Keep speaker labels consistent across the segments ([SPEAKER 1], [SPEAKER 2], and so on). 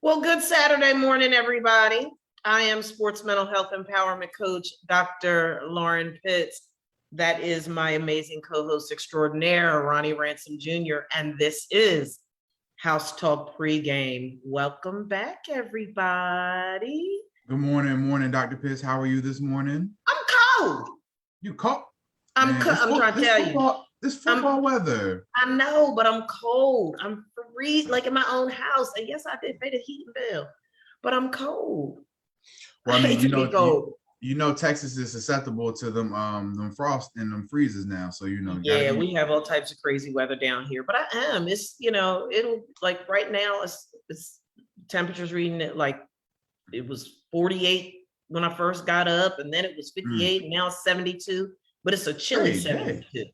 [SPEAKER 1] Well, good Saturday morning, everybody. I am sports mental health empowerment coach, Dr. Lauren Pitts. That is my amazing co-host extraordinaire, Ronnie Ransome Jr., and this is House Talk Pregame. Welcome back, everybody.
[SPEAKER 2] Good morning, Dr. Pitts. How are you this morning?
[SPEAKER 1] I'm cold.
[SPEAKER 2] You cold?
[SPEAKER 1] I'm trying to tell you.
[SPEAKER 2] This football weather.
[SPEAKER 1] I know, but I'm cold. I'm freezing, like in my own house. And yes, I did pay the heating bill, but I'm cold.
[SPEAKER 2] Well, I mean, you know, Texas is susceptible to them frost and them freezes now. So
[SPEAKER 1] Yeah, we have all types of crazy weather down here, but I am. It's it'll like right now. It's temperatures reading it like it was 48 when I first got up, and then it was 58, and now it's 72. But it's a chilly 72.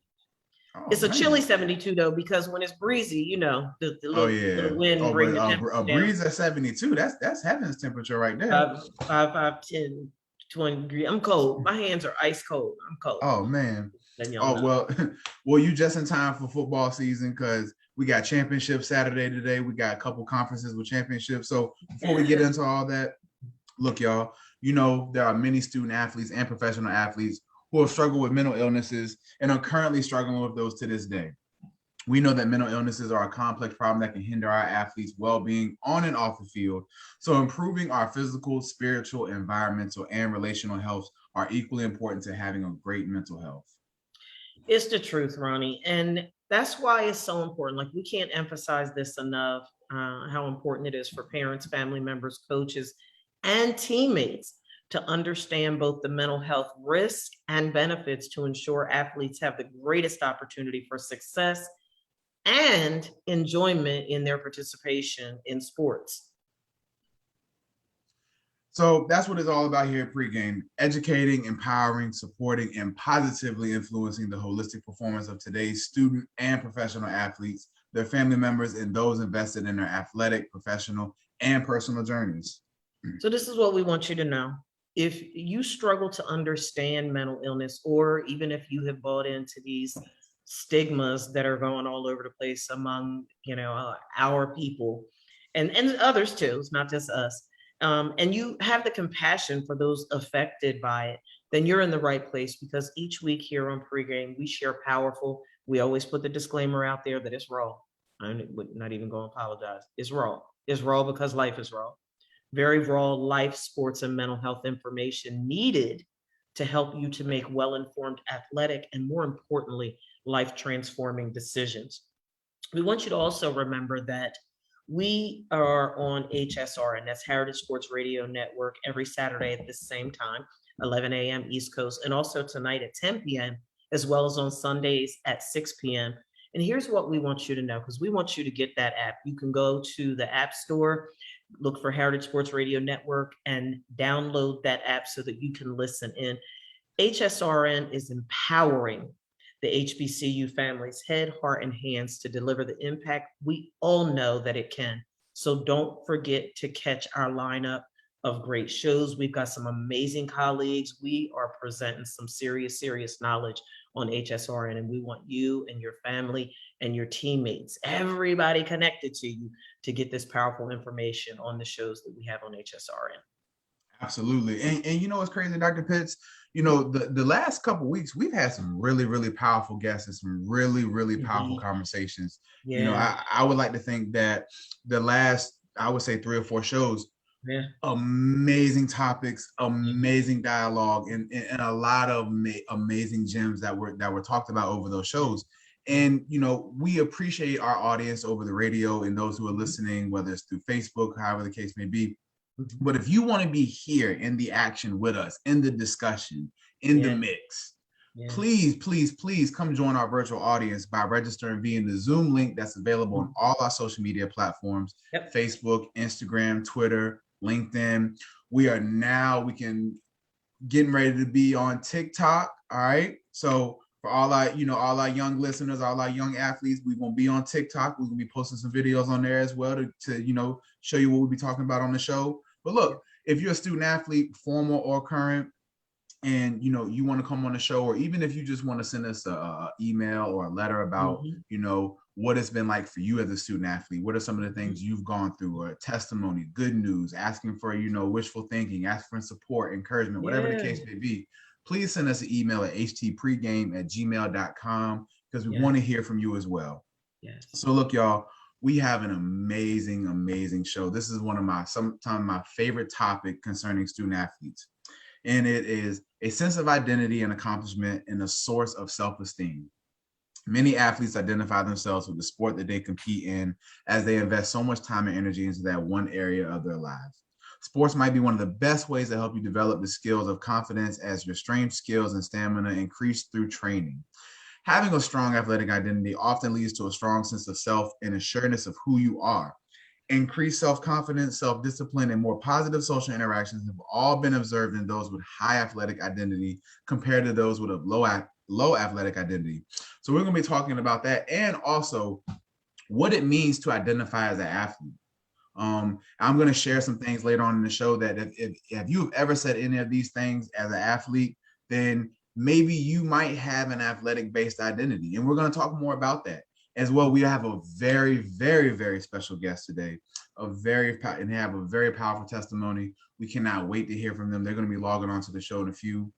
[SPEAKER 1] It's a chilly 72 though, because when it's breezy, the little wind brings the temperature
[SPEAKER 2] a breeze at 72. That's heaven's temperature right there.
[SPEAKER 1] 10, 20 degrees. I'm cold. My hands are ice cold. I'm cold.
[SPEAKER 2] Oh man. Well, you just in time for football season because we got championship Saturday today. We got a couple conferences with championships. So before we get into all that, look, y'all, there are many student athletes and professional athletes who have struggled with mental illnesses and are currently struggling with those to this day. We know that mental illnesses are a complex problem that can hinder our athletes' well-being on and off the field. So improving our physical, spiritual, environmental, and relational health are equally important to having a great mental health.
[SPEAKER 1] It's the truth, Ronnie. And that's why it's so important. Like, we can't emphasize this enough, how important it is for parents, family members, coaches, and teammates to understand both the mental health risks and benefits to ensure athletes have the greatest opportunity for success and enjoyment in their participation in sports.
[SPEAKER 2] So that's what it's all about here at Pregame: educating, empowering, supporting, and positively influencing the holistic performance of today's student and professional athletes, their family members, and those invested in their athletic, professional, and personal journeys.
[SPEAKER 1] So this is what we want you to know. If you struggle to understand mental illness, or even if you have bought into these stigmas that are going all over the place among, our people and others too, it's not just us, and you have the compassion for those affected by it, then you're in the right place, because each week here on Pregame, we share powerful, we always put the disclaimer out there that it's raw. I'm not even going to apologize. It's raw. It's raw because life is raw. Very raw life, sports, and mental health information needed to help you to make well-informed athletic and, more importantly, life-transforming decisions. We want you to also remember that we are on HSR, and that's Heritage Sports Radio Network, every Saturday at the same time, 11 a.m. East Coast, and also tonight at 10 p.m., as well as on Sundays at 6 p.m. And here's what we want you to know, because we want you to get that app. You can go to the App Store, look for Heritage Sports Radio Network, and download that app so that you can listen in. HSRN is empowering the HBCU families, head, heart, and hands to deliver the impact we all know that it can. So don't forget to catch our lineup of great shows. We've got some amazing colleagues. We are presenting some serious knowledge on HSRN, and we want you and your family and your teammates, everybody connected to you, to get this powerful information on the shows that we have on HSRN.
[SPEAKER 2] Absolutely. And what's crazy, Dr. Pitts? The last couple of weeks, we've had some really powerful guests and some really powerful conversations. Yeah. I would like to think that the last, I would say 3 or 4 shows, amazing topics, amazing dialogue, and a lot of amazing gems that were talked about over those shows. And we appreciate our audience over the radio and those who are listening, whether it's through Facebook, however the case may be. But if you want to be here in the action with us, in the discussion, in the mix, please come join our virtual audience by registering via the Zoom link that's available on all our social media platforms: Facebook, Instagram, Twitter, LinkedIn. We can getting ready to be on TikTok. All right. So for all our young listeners, all our young athletes, we're going to be on TikTok. We're going to be posting some videos on there as well to show you what we'll be talking about on the show. But look, if you're a student athlete, former or current, and you want to come on the show, or even if you just want to send us a email or a letter about what it's been like for you as a student athlete. What are some of the things you've gone through, or testimony, good news, asking for, wishful thinking, asking for support, encouragement, whatever the case may be. Please send us an email at htpregame@gmail.com, because we want to hear from you as well.
[SPEAKER 1] Yes.
[SPEAKER 2] So look, y'all, we have an amazing, amazing show. This is sometimes my favorite topic concerning student athletes. And it is a sense of identity and accomplishment and a source of self-esteem. Many athletes identify themselves with the sport that they compete in, as they invest so much time and energy into that one area of their lives. Sports might be one of the best ways to help you develop the skills of confidence, as your strength, skills, and stamina increase through training. Having a strong athletic identity often leads to a strong sense of self and assuredness of who you are. Increased self-confidence, self-discipline, and more positive social interactions have all been observed in those with high athletic identity compared to those with a low athletic identity. So we're going to be talking about that, and also what it means to identify as an athlete. I'm going to share some things later on in the show that if you've ever said any of these things as an athlete, then maybe you might have an athletic-based identity. And we're going to talk more about that as well. We have a very, very, very special guest today, and they have a very powerful testimony. We cannot wait to hear from them. They're going to be logging onto the show in a few.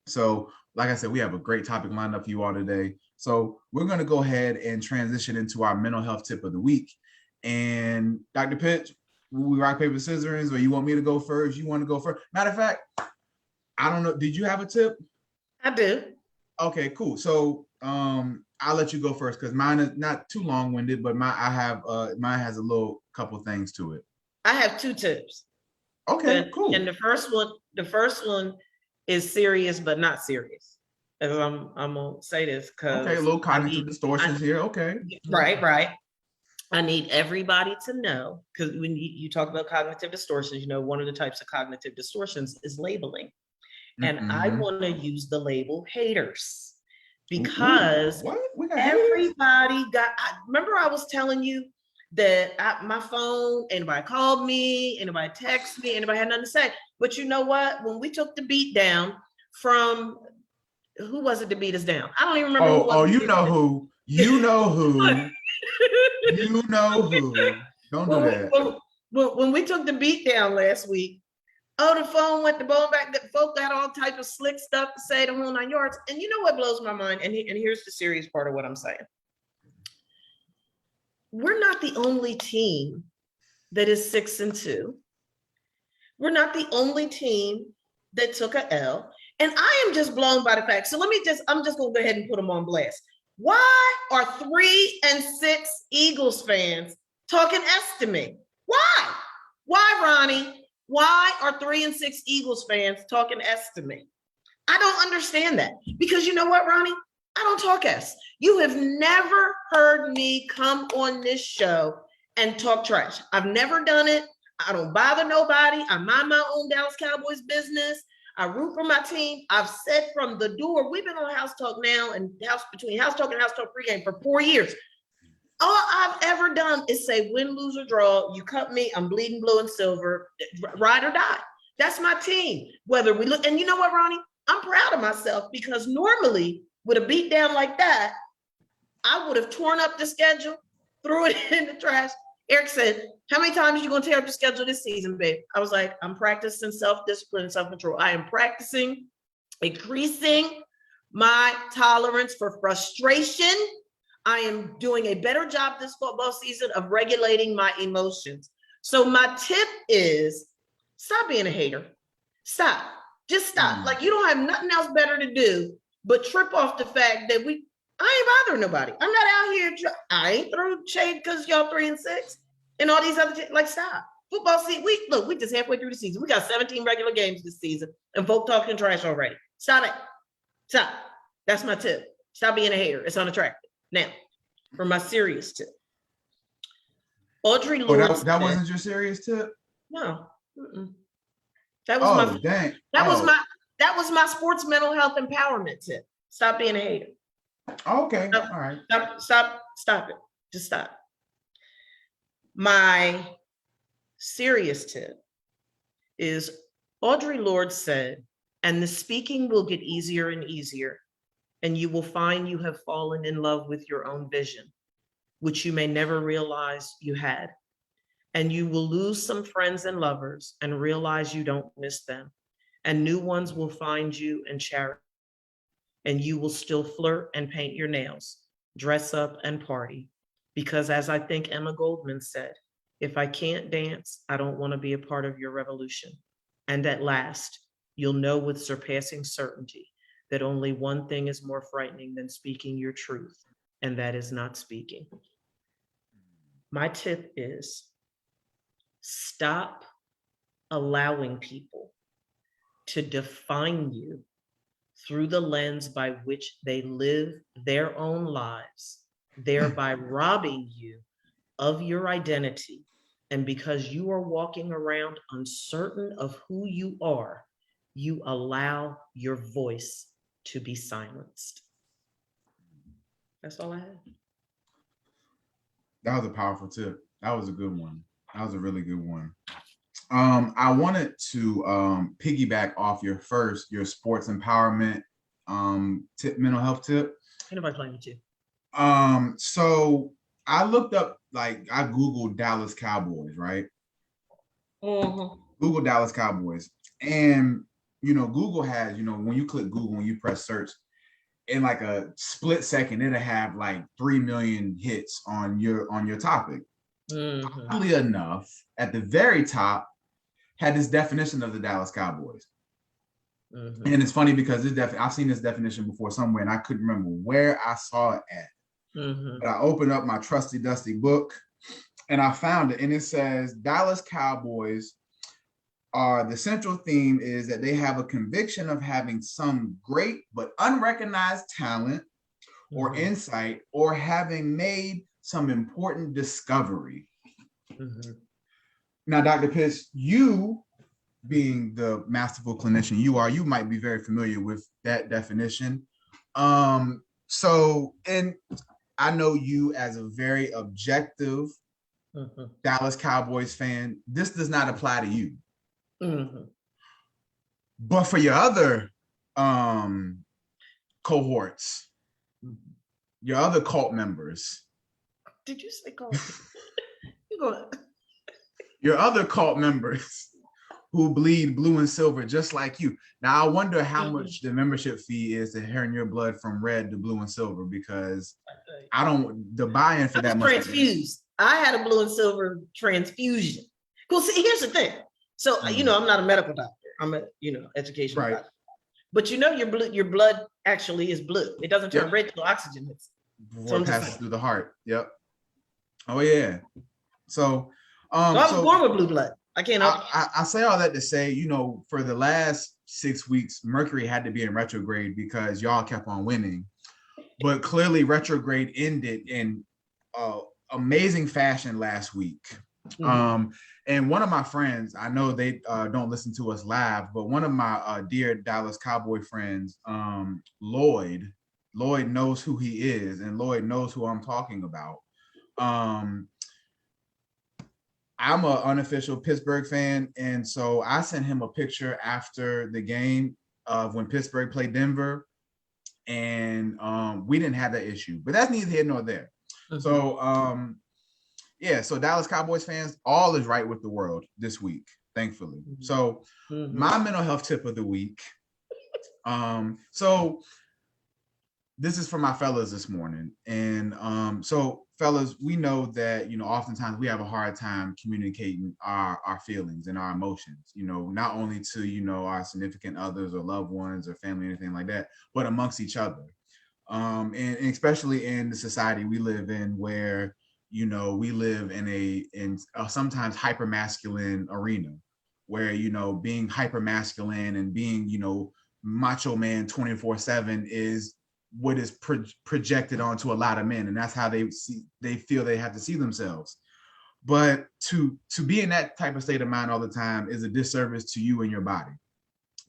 [SPEAKER 2] So like I said, we have a great topic lined up for you all today. So we're going to go ahead and transition into our mental health tip of the week. And Dr. Pitch, we rock, paper, scissors, or you want me to go first? You want to go first? Matter of fact, I don't know. Did you have a tip?
[SPEAKER 1] I do.
[SPEAKER 2] Okay, cool. So I'll let you go first, because mine is not too long-winded, but mine has a little couple things to it.
[SPEAKER 1] I have two tips.
[SPEAKER 2] Okay, cool.
[SPEAKER 1] And the first one is serious but not serious. As I'm gonna say this because
[SPEAKER 2] a little cognitive distortions here. Okay.
[SPEAKER 1] Right. I need everybody to know, because when you talk about cognitive distortions, one of the types of cognitive distortions is labeling. And I want to use the label haters, because everybody remember I was telling you that my phone, anybody called me, anybody texted me, anybody had nothing to say. But you know what? When we took the beat down from, who was it to beat us down? I don't even remember.
[SPEAKER 2] You know who. You know who. You know who. Don't do that.
[SPEAKER 1] When we took the beat down last week, the phone went to bone back. The folk got all type of slick stuff to say, the whole 9 yards. And you know what blows my mind? And here's the serious part of what I'm saying. We're not the only team that is 6-2. We're not the only team that took a L. And I am just blown by the fact. So I'm just going to go ahead and put them on blast. Why are 3 and 6 Eagles fans talking S to me? Why? Why, Ronnie? Why are 3 and 6 Eagles fans talking S to me? I don't understand that. Because you know what, Ronnie? I don't talk S. You have never heard me come on this show and talk trash. I've never done it. I don't bother nobody. I mind my own Dallas Cowboys business. I root for my team. I've said from the door, we've been on House Talk now and between House Talk and House Talk Pregame for 4 years. All I've ever done is say win, lose, or draw. You cut me, I'm bleeding blue and silver, ride or die. That's my team. Whether we look, and you know what, Ronnie? I'm proud of myself, because normally with a beat down like that, I would have torn up the schedule, threw it in the trash. Eric said, how many times are you going to tear up the schedule this season, babe? I was like, I'm practicing self-discipline and self-control. I am practicing increasing my tolerance for frustration. I am doing a better job this football season of regulating my emotions. So my tip is stop being a hater. Stop. Just stop. Like, you don't have nothing else better to do but trip off the fact that I ain't bothering nobody. I'm not out here. I ain't throwing shade because y'all 3 and 6 and all these other, like, stop. Football season, we just halfway through the season. We got 17 regular games this season and folk talking trash already. Stop it. Stop. That's my tip. Stop being a hater. It's unattractive. Now, for my serious tip. Audrey Lorde.
[SPEAKER 2] That wasn't your serious tip?
[SPEAKER 1] No. That was that was my sports mental health empowerment tip. Stop being a hater.
[SPEAKER 2] Okay. All right.
[SPEAKER 1] Stop it. Just stop. My serious tip is Audrey Lorde said, and the speaking will get easier and easier, and you will find you have fallen in love with your own vision. which you may never realize you had. And you will lose some friends and lovers and realize you don't miss them. And new ones will find you and cherish. And you will still flirt and paint your nails, dress up and party. Because as I think Emma Goldman said, if I can't dance, I don't want to be a part of your revolution. And at last, you'll know with surpassing certainty that only one thing is more frightening than speaking your truth, and that is not speaking. My tip is stop allowing people to define you through the lens by which they live their own lives, thereby robbing you of your identity. And because you are walking around uncertain of who you are, you allow your voice to be silenced. That's all I have.
[SPEAKER 2] That was a powerful tip. That was a good one. That was a really good one. I wanted to piggyback off your sports empowerment tip, mental health tip.
[SPEAKER 1] Anybody playing with you?
[SPEAKER 2] So I looked up, like, I Googled Dallas Cowboys, right?
[SPEAKER 1] Mm-hmm.
[SPEAKER 2] Google Dallas Cowboys. And, Google has, when you click Google, when you press search, in like a split second, it'll have like 3 million hits on your topic.
[SPEAKER 1] Mm-hmm.
[SPEAKER 2] Oddly enough, at the very top, had this definition of the Dallas Cowboys. Mm-hmm. And it's funny because I've seen this definition before somewhere, and I couldn't remember where I saw it at. Mm-hmm. But I opened up my trusty dusty book, and I found it, and it says Dallas Cowboys are, the central theme is that they have a conviction of having some great but unrecognized talent or mm-hmm. insight, or having made some important discovery. Mm-hmm. Now, Dr. Pitts, you being the masterful clinician you might be very familiar with that definition. So, and I know you as a very objective mm-hmm. Dallas Cowboys fan. This does not apply to you. Mm-hmm. But for your other cohorts, mm-hmm. your other cult members.
[SPEAKER 1] Did you say cult?
[SPEAKER 2] Your other cult members who bleed blue and silver just like you. Now, I wonder how mm-hmm. much the membership fee is to turn your blood from red to blue and silver, because the buy-in for that.
[SPEAKER 1] Transfused. I had a blue and silver transfusion. Well, see, here's the thing. So, mm-hmm. I'm not a medical doctor. I'm a, educational doctor. But your blood actually is blue. It doesn't turn red till oxygen hits.
[SPEAKER 2] Before it passes through the heart. Yep. Oh, yeah. So
[SPEAKER 1] I was born with blue blood. I can't help it.
[SPEAKER 2] I say all that to say, for the last 6 weeks, Mercury had to be in retrograde because y'all kept on winning. But clearly retrograde ended in amazing fashion last week. Mm-hmm. And one of my friends, I know they don't listen to us live, but one of my dear Dallas Cowboy friends, Lloyd knows who he is, and Lloyd knows who I'm talking about. I'm an unofficial Pittsburgh fan, and so I sent him a picture after the game of when Pittsburgh played Denver, and we didn't have that issue. But that's neither here nor there. Mm-hmm. So, so Dallas Cowboys fans, all is right with the world this week, thankfully. Mm-hmm. So mm-hmm. my mental health tip of the week. So this is for my fellas this morning. And so fellas, we know that, oftentimes we have a hard time communicating our feelings and our emotions, not only to, our significant others or loved ones or family, anything like that, but amongst each other. And especially in the society we live in, where, we live in a sometimes hyper-masculine arena where, being hyper-masculine and being, macho man 24/7 is what is projected onto a lot of men. And that's how they feel they have to see themselves. But to be in that type of state of mind all the time is a disservice to you and your body,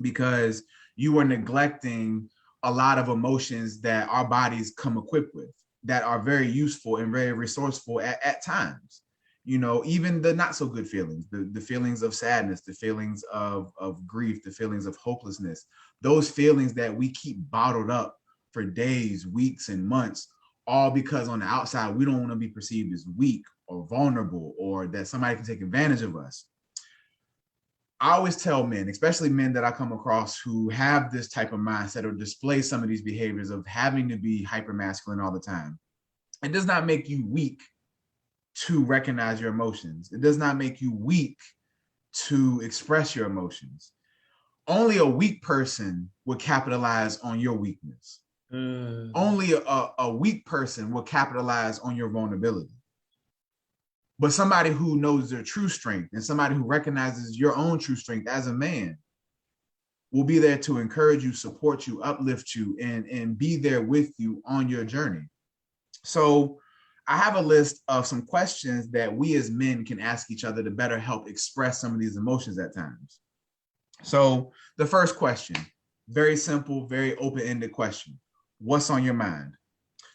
[SPEAKER 2] because you are neglecting a lot of emotions that our bodies come equipped with, that are very useful and very resourceful at times. Even the not so good feelings, the feelings of sadness, the feelings of grief, the feelings of hopelessness, those feelings that we keep bottled up for days, weeks, and months all because on the outside, we don't want to be perceived as weak or vulnerable or that somebody can take advantage of us. I always tell men, especially men that I come across who have this type of mindset or display some of these behaviors of having to be hyper masculine all the time. It does not make you weak to recognize your emotions. It does not make you weak to express your emotions. Only a weak person would capitalize on your weakness. Only a weak person will capitalize on your vulnerability. But somebody who knows their true strength and somebody who recognizes your own true strength as a man will be there to encourage you, support you, uplift you, and be there with you on your journey. So I have a list of some questions that we as men can ask each other to better help express some of these emotions at times. So the first question, very simple, very open-ended question. What's on your mind?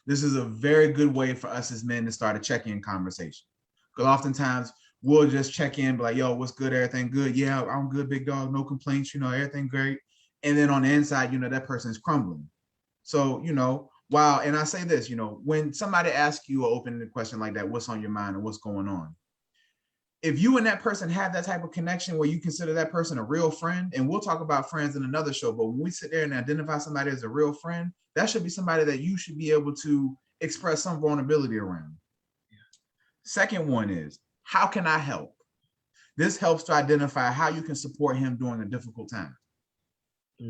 [SPEAKER 2] This is a very good way for us as men to start a check-in conversation. Because oftentimes we'll just check in, be like, yo, what's good? Everything good? Yeah, I'm good, big dog. No complaints, everything great. And then on the inside, that person's crumbling. So, wow. And I say this, when somebody asks you an open-ended question like that, what's on your mind and what's going on? If you and that person have that type of connection where you consider that person a real friend, and we'll talk about friends in another show, but when we sit there and identify somebody as a real friend, that should be somebody that you should be able to express some vulnerability around. Second one is, how can I help? This helps to identify how you can support him during a difficult time.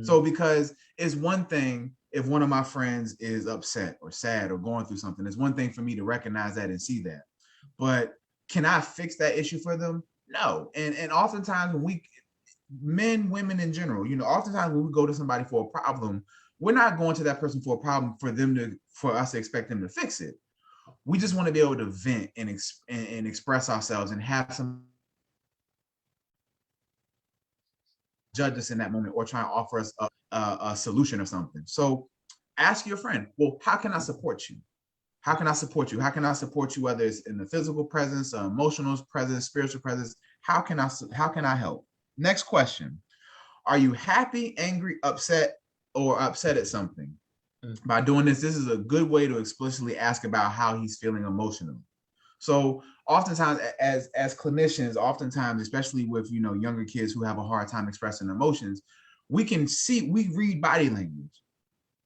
[SPEAKER 2] So because it's one thing if one of my friends is upset or sad or going through something, it's one thing for me to recognize that and see that. But can I fix that issue for them? No. And oftentimes when men, women in general, oftentimes when we go to somebody for a problem, we're not going to that person for a problem for us to expect them to fix it. We just want to be able to vent and express ourselves and have some judge us in that moment or try and offer us a solution or something. So ask your friend, well, how can I support you? How can I support you? How can I support you, whether it's in the physical presence, emotional presence, spiritual presence? How can I help? Next question. Are you happy, angry, upset, or upset at something? By doing this is a good way to explicitly ask about how he's feeling emotionally. So oftentimes as clinicians, especially with, younger kids who have a hard time expressing emotions, we read body language.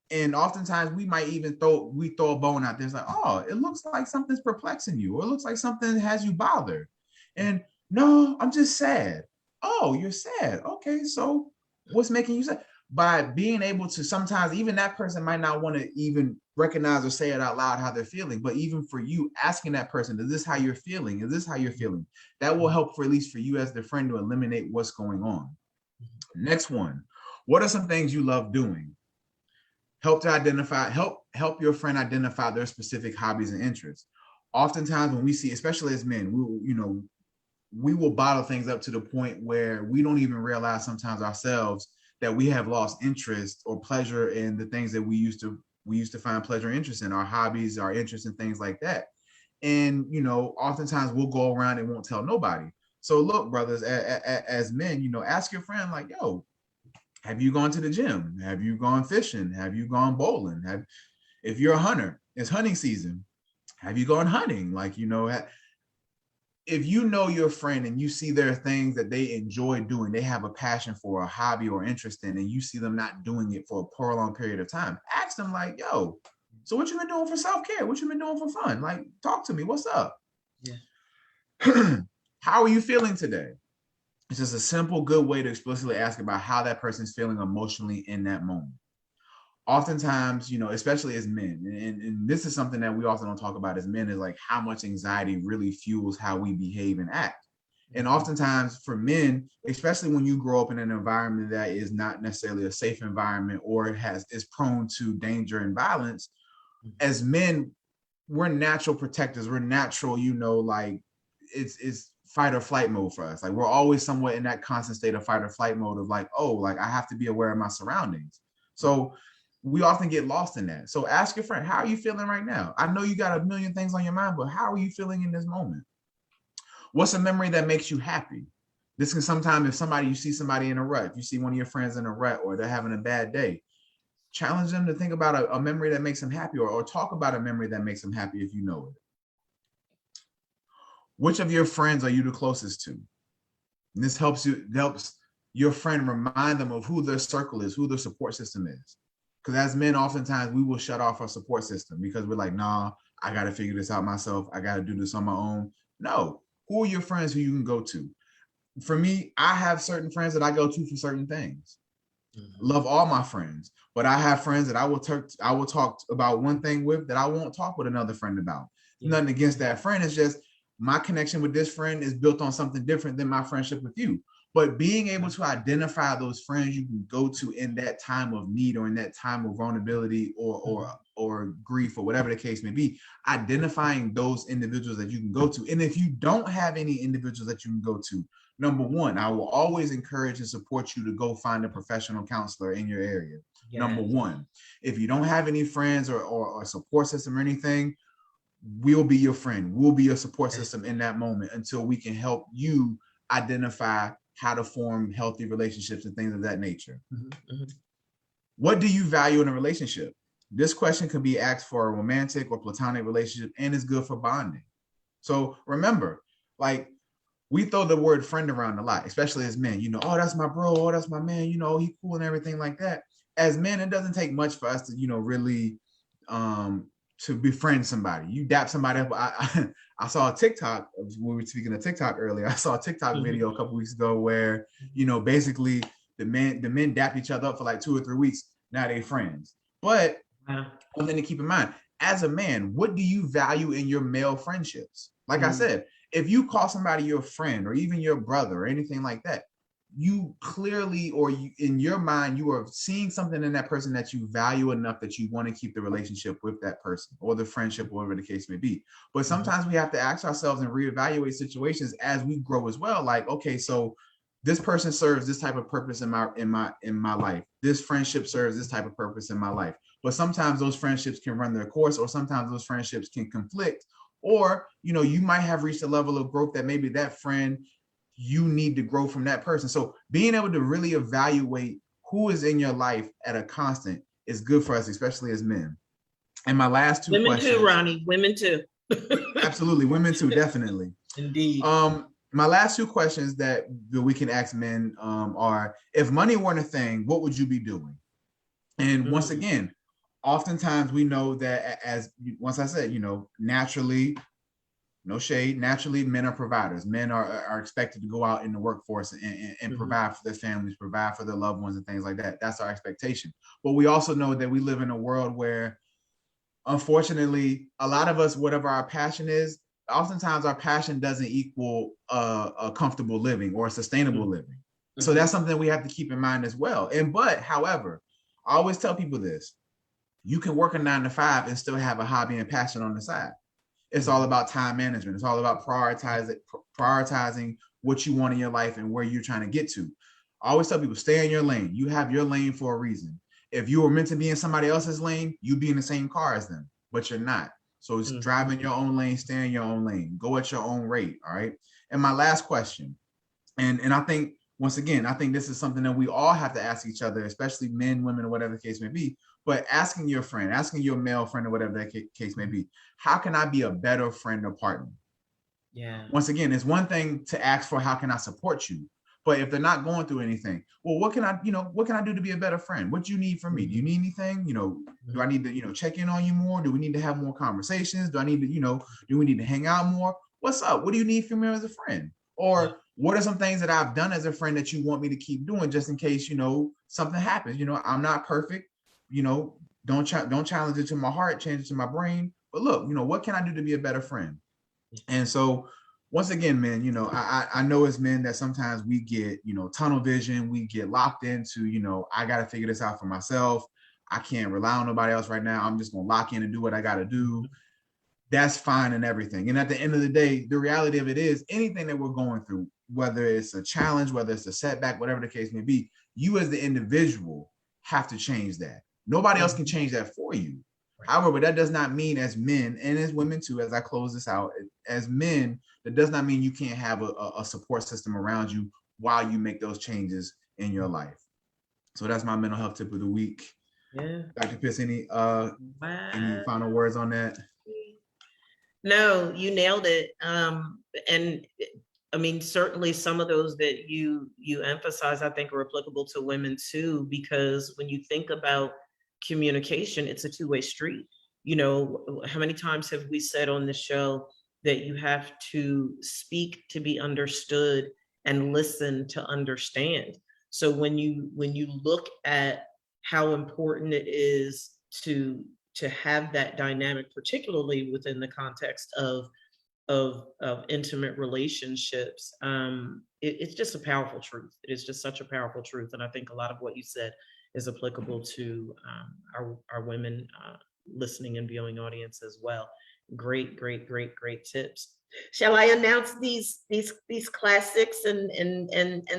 [SPEAKER 2] And oftentimes we might even throw a bone out there. It's like, oh, it looks like something's perplexing you, or it looks like something has you bothered. And no, I'm just sad. Oh, you're sad. Okay, so what's making you sad? By being able to, sometimes even that person might not want to even recognize or say it out loud how they're feeling, but even for you asking that person, is this how you're feeling? Is this how you're feeling? That will help at least for you as the friend to eliminate what's going on. Next one, what are some things you love doing? Help your friend identify their specific hobbies and interests. Oftentimes when we see, especially as men, we will bottle things up to the point where we don't even realize sometimes ourselves that we have lost interest or pleasure in the things that we used to find pleasure and interest in, our hobbies, our interests, and things like that. And oftentimes we'll go around and won't tell nobody. So look, brothers, as men, ask your friend, like, yo, have you gone to the gym? Have you gone fishing? Have you gone bowling? If you're a hunter, it's hunting season. Have you gone hunting? Like, if you know your friend and you see there are things that they enjoy doing, they have a passion for, a hobby or interest in, and you see them not doing it for a prolonged period of time, ask them like, yo, so what you been doing for self-care? What you been doing for fun? Like, talk to me. What's up? Yeah. How are you feeling today? It's just a simple, good way to explicitly ask about how that person's feeling emotionally in that moment. Oftentimes, especially as men, and this is something that we also don't talk about as men, is like how much anxiety really fuels how we behave and act. And oftentimes for men, especially when you grow up in an environment that is not necessarily a safe environment or is prone to danger and violence, as men, we're natural protectors. We're natural, like it's fight or flight mode for us. Like we're always somewhat in that constant state of fight or flight mode of like, oh, like I have to be aware of my surroundings. So we often get lost in that. So ask your friend, how are you feeling right now? I know you got a million things on your mind, but how are you feeling in this moment? What's a memory that makes you happy? This can sometimes, if you see somebody in a rut, if you see one of your friends in a rut or they're having a bad day, challenge them to think about a memory that makes them happy, or talk about a memory that makes them happy if you know it. Which of your friends are you the closest to? And this helps your friend remind them of who their circle is, who their support system is. Because as men, oftentimes we will shut off our support system because we're like, nah, I got to figure this out myself. I got to do this on my own. No, who are your friends who you can go to? For me, I have certain friends that I go to for certain things. Love all my friends, but I have friends that I will talk about one thing with that I won't talk with another friend about. Nothing against that friend. It's just my connection with this friend is built on something different than my friendship with you. But being able to identify those friends you can go to in that time of need, or in that time of vulnerability, or grief, or whatever the case may be, identifying those individuals that you can go to. And if you don't have any individuals that you can go to, number one, I will always encourage and support you to go find a professional counselor in your area. Yes. Number one, if you don't have any friends or a support system or anything, we'll be your friend. We'll be your support system in that moment until we can help you identify how to form healthy relationships and things of that nature. Mm-hmm. What do you value in a relationship? This question can be asked for a romantic or platonic relationship, and is good for bonding. So remember, like, we throw the word friend around a lot, especially as men. Oh, that's my bro. Oh, that's my man. He cool and everything like that. As men, it doesn't take much for us to, really to befriend somebody. You dap somebody up. I saw a TikTok. We were speaking of TikTok earlier. I saw a TikTok video a couple weeks ago where, basically the men dap each other up for like 2 or 3 weeks. Now they friends. But one thing to keep in mind, as a man, what do you value in your male friendships? Like I said, if you call somebody your friend, or even your brother, or anything like that, you clearly, in your mind, you are seeing something in that person that you value enough that you want to keep the relationship with that person, or the friendship, whatever the case may be. But sometimes we have to ask ourselves and reevaluate situations as we grow as well. Like, okay, so this person serves this type of purpose in my life. This friendship serves this type of purpose in my life. But sometimes those friendships can run their course, or sometimes those friendships can conflict. Or, you might have reached a level of growth that maybe that friend, you need to grow from that person. So being able to really evaluate who is in your life at a constant is good for us, especially as men. And my last two questions.
[SPEAKER 1] Women too, Ronnie. Women too.
[SPEAKER 2] Absolutely. Women too, definitely.
[SPEAKER 1] Indeed.
[SPEAKER 2] My last two questions that we can ask men are, if money weren't a thing, what would you be doing? And once again, oftentimes we know that, as once I said, naturally, no shade, naturally men are providers. Men are expected to go out in the workforce and provide for their families, provide for their loved ones and things like that. That's our expectation. But we also know that we live in a world where, unfortunately, a lot of us, whatever our passion is, oftentimes our passion doesn't equal a comfortable living or a sustainable living. So that's something we have to keep in mind as well. However, I always tell people this: you can work a 9 to 5 and still have a hobby and passion on the side. It's all about time management. It's all about prioritizing what you want in your life and where you're trying to get to. I always tell people, stay in your lane. You have your lane for a reason. If you were meant to be in somebody else's lane, you'd be in the same car as them, but you're not. So it's driving your own lane, stay in your own lane, go at your own rate. All right. And my last question, and I think, once again, I think this is something that we all have to ask each other, especially men, women, or whatever the case may be. But asking your friend, asking your male friend, or whatever that case may be, how can I be a better friend or partner? Yeah. Once again, it's one thing to ask for, how can I support you? But if they're not going through anything, well, what can I do to be a better friend? What do you need from me? Do you need anything? Do I need to, check in on you more? Do we need to have more conversations? Do I need to, do we need to hang out more? What's up? What do you need from me as a friend? Or what are some things that I've done as a friend that you want me to keep doing, just in case, something happens? I'm not perfect. Don't challenge it to my heart, change it to my brain. But look, what can I do to be a better friend? And so, once again, man, I know as men that sometimes we get, tunnel vision. We get locked into, I got to figure this out for myself. I can't rely on nobody else right now. I'm just going to lock in and do what I got to do. That's fine and everything. And at the end of the day, the reality of it is, anything that we're going through, whether it's a challenge, whether it's a setback, whatever the case may be, you as the individual have to change that. Nobody else can change that for you. However, that does not mean, as men and as women too, as I close this out, as men, that does not mean you can't have a support system around you while you make those changes in your life. So that's my mental health tip of the week.
[SPEAKER 1] Yeah.
[SPEAKER 2] Dr. Pitts, any final words on that?
[SPEAKER 1] No, you nailed it. And I mean, certainly some of those that you emphasize, I think, are applicable to women too, because when you think about communication, it's a two-way street. You know, how many times have we said on the show that you have to speak to be understood and listen to understand? So when you look at how important it is to have that dynamic, particularly within the context of intimate relationships, it's just a powerful truth. It is just such a powerful truth, and I think a lot of what you said is applicable to our women listening and viewing audience as well. Great tips. Shall I announce these classics and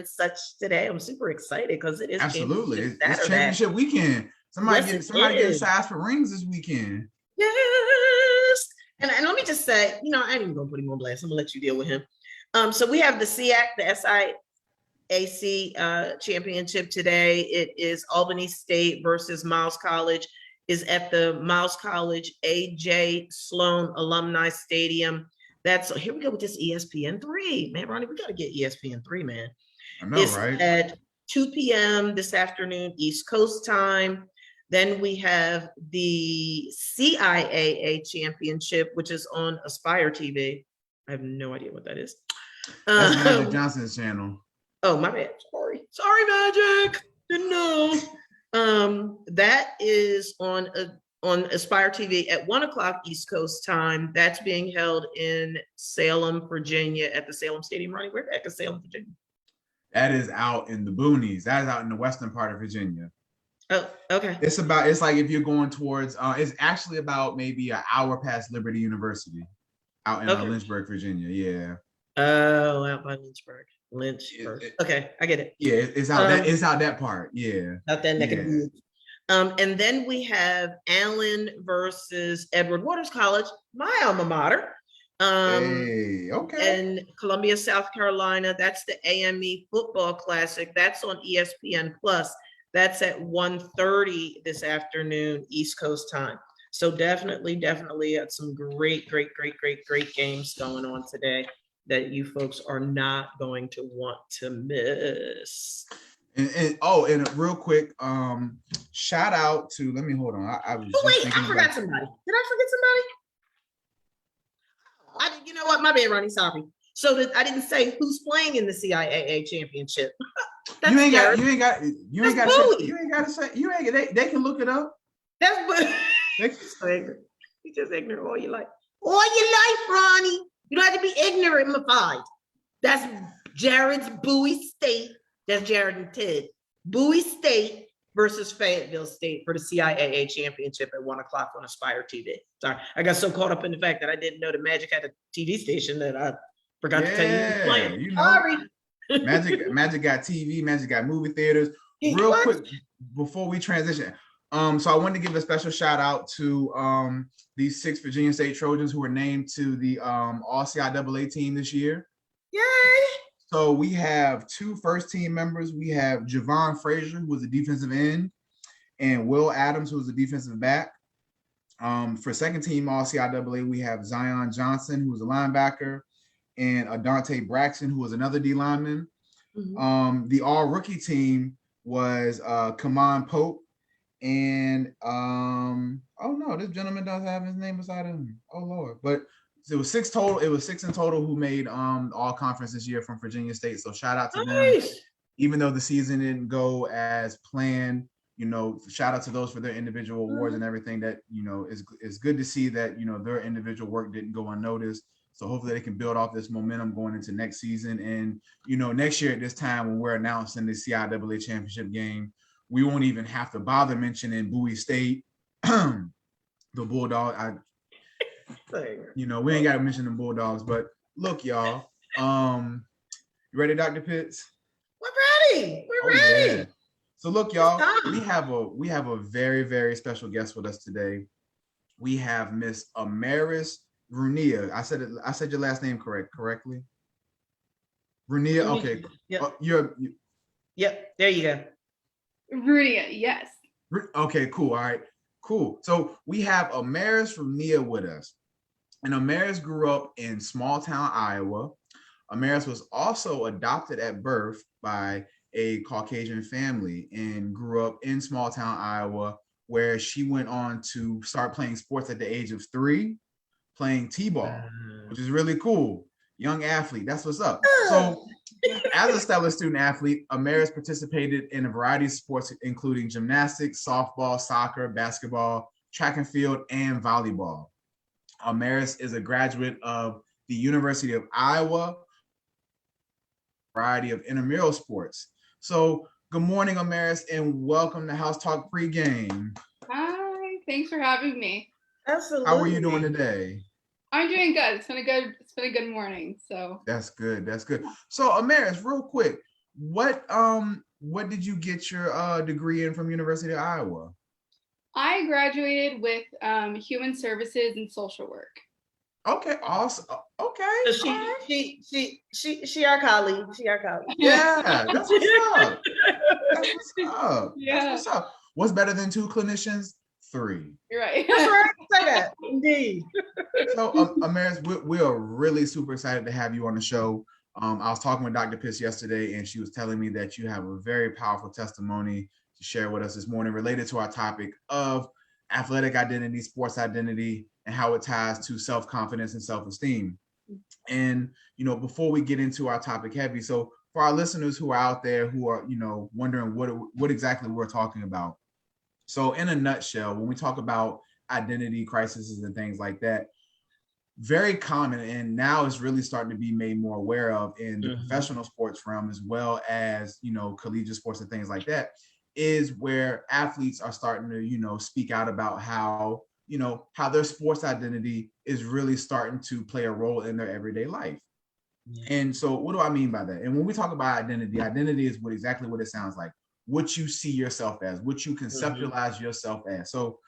[SPEAKER 1] such today? I'm super excited because it is
[SPEAKER 2] absolutely it's championship weekend. Somebody get a size for rings this weekend.
[SPEAKER 1] Yes. And let me just say, I ain't even gonna put him on blast. I'm gonna let you deal with him. So we have the SIAC, the SIAC championship today. It is Albany State versus Miles College. Is at the Miles College A.J. Sloan Alumni Stadium. Here we go with this ESPN3. Man, Ronnie, we got to get ESPN3, man.
[SPEAKER 2] I know,
[SPEAKER 1] it's
[SPEAKER 2] right?
[SPEAKER 1] At 2 p.m. this afternoon, East Coast time. Then we have the CIAA championship, which is on Aspire TV. I have no idea what that is.
[SPEAKER 2] That's Magic Johnson's channel.
[SPEAKER 1] Oh, my bad. Sorry, Magic. Didn't know. That is on Aspire TV at 1:00 East Coast time. That's being held in Salem, Virginia, at the Salem Stadium. Ronnie, where the heck is Salem, Virginia?
[SPEAKER 2] That is out in the boonies. That is out in the western part of Virginia.
[SPEAKER 1] Oh, okay.
[SPEAKER 2] It's like if you're going towards, it's actually about maybe an hour past Liberty University, out in Lynchburg, Virginia. Yeah.
[SPEAKER 1] Oh, out by Lynchburg. Okay, I get it.
[SPEAKER 2] Yeah, it's out that part. Yeah.
[SPEAKER 1] Out that neck of the woods. And then we have Allen versus Edward Waters College, my alma mater.
[SPEAKER 2] Okay.
[SPEAKER 1] And Columbia, South Carolina. That's the AME Football Classic. That's on ESPN Plus. That's at 1:30 this afternoon, East Coast time. So definitely some great games going on today that you folks are not going to want to miss.
[SPEAKER 2] And real quick, shout out to, let me hold on. I
[SPEAKER 1] forgot somebody. Did I forget somebody? You know what? My bad, Ronnie. Sorry. So I didn't say who's playing in the CIAA championship.
[SPEAKER 2] You ain't got to say. They can look it up.
[SPEAKER 1] That's what. You just ignorant all your life. All your life, Ronnie. You don't have to be ignorant-ified. That's Jared's Bowie State. That's Jared and Ted. Bowie State versus Fayetteville State for the CIAA championship at 1:00 on Aspire TV. Sorry, I got so caught up in the fact that I didn't know the Magic had a TV station that I forgot to tell you he was playing. Sorry.
[SPEAKER 2] Magic got TV. Magic got movie theaters. Real quick before we transition. So I wanted to give a special shout out to these 6 Virginia State Trojans who were named to the All CIAA team this year.
[SPEAKER 1] Yay!
[SPEAKER 2] So we have 2 first team members. We have Javon Frazier, who was a defensive end, and Will Adams, who was a defensive back. For second team All CIAA, we have Zion Johnson, who was a linebacker, and Adante Braxton, who was another D lineman. Mm-hmm. The all rookie team was Kaman Pope, and this gentleman does have his name beside him. Oh Lord. But it was 6 total. It was 6 in total who made all conference this year from Virginia State. So shout out to them. Even though the season didn't go as planned, shout out to those for their individual awards and everything. That is good to see that their individual work didn't go unnoticed. So hopefully they can build off this momentum going into next season. And, next year at this time when we're announcing the CIAA championship game, we won't even have to bother mentioning Bowie State, the Bulldog. We ain't got to mention the Bulldogs. But look, y'all, you ready, Dr. Pitts?
[SPEAKER 1] We're ready. We're ready. Yeah.
[SPEAKER 2] So look, y'all, we have a very, very special guest with us today. We have Miss Amaris Runia. I said your last name correctly. Runia. Okay.
[SPEAKER 1] Yep. Yep. There you go.
[SPEAKER 3] Runia. Yes.
[SPEAKER 2] Okay, cool. All right, cool. So we have Amaris from Nia with us. And Amaris grew up in small town Iowa. Amaris was also adopted at birth by a Caucasian family and grew up in small town Iowa, where she went on to start playing sports at the age of 3, playing t-ball, which is really cool. Young athlete, that's what's up. So as a stellar student athlete, Amaris participated in a variety of sports, including gymnastics, softball, soccer, basketball, track and field, and volleyball. Amaris is a graduate of the University of Iowa, variety of intramural sports. So good morning, Amaris, and welcome to House Talk Pregame.
[SPEAKER 3] Hi, thanks for having me.
[SPEAKER 1] Absolutely.
[SPEAKER 2] How are you doing today?
[SPEAKER 3] I'm doing good. It's been a good morning. So
[SPEAKER 2] that's good. That's good. So Amaris, real quick, what did you get your degree in from University of Iowa?
[SPEAKER 3] I graduated with human services and social work.
[SPEAKER 2] Okay, awesome. Okay.
[SPEAKER 1] So she our colleague. She our colleague.
[SPEAKER 2] Yeah, that's what's up. That's what's up.
[SPEAKER 3] Yeah.
[SPEAKER 2] That's what's up. What's better than 2 clinicians? 3.
[SPEAKER 3] You're right.
[SPEAKER 1] That's right. Say that. Indeed.
[SPEAKER 2] So, Amaris, we are really super excited to have you on the show. I was talking with Dr. Pitts yesterday, and she was telling me that you have a very powerful testimony to share with us this morning related to our topic of athletic identity, sports identity, and how it ties to self-confidence and self-esteem. And, before we get into our topic heavy, so for our listeners who are out there who are, wondering what exactly we're talking about. So in a nutshell, when we talk about identity crises and things like that, very common, and now it's really starting to be made more aware of in the professional sports realm, as well as, collegiate sports and things like that, is where athletes are starting to, speak out about how their sports identity is really starting to play a role in their everyday life. Yeah. And so what do I mean by that? And when we talk about identity is exactly what it sounds like. What you see yourself as, what you conceptualize yourself as. So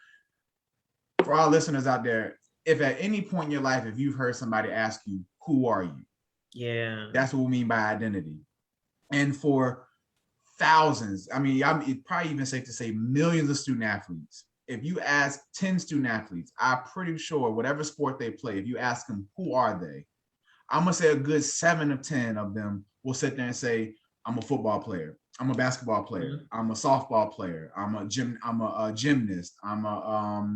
[SPEAKER 2] for our listeners out there, if at any point in your life, if you've heard somebody ask you, who are you?
[SPEAKER 1] Yeah.
[SPEAKER 2] That's what we mean by identity. And for thousands, it's probably even safe to say millions of student athletes, if you ask 10 student athletes, I'm pretty sure whatever sport they play, if you ask them, who are they? I'm going to say a good 7 of 10 of them will sit there and say, I'm a football player. I'm a basketball player. I'm a softball player. I'm a gymnast. I'm a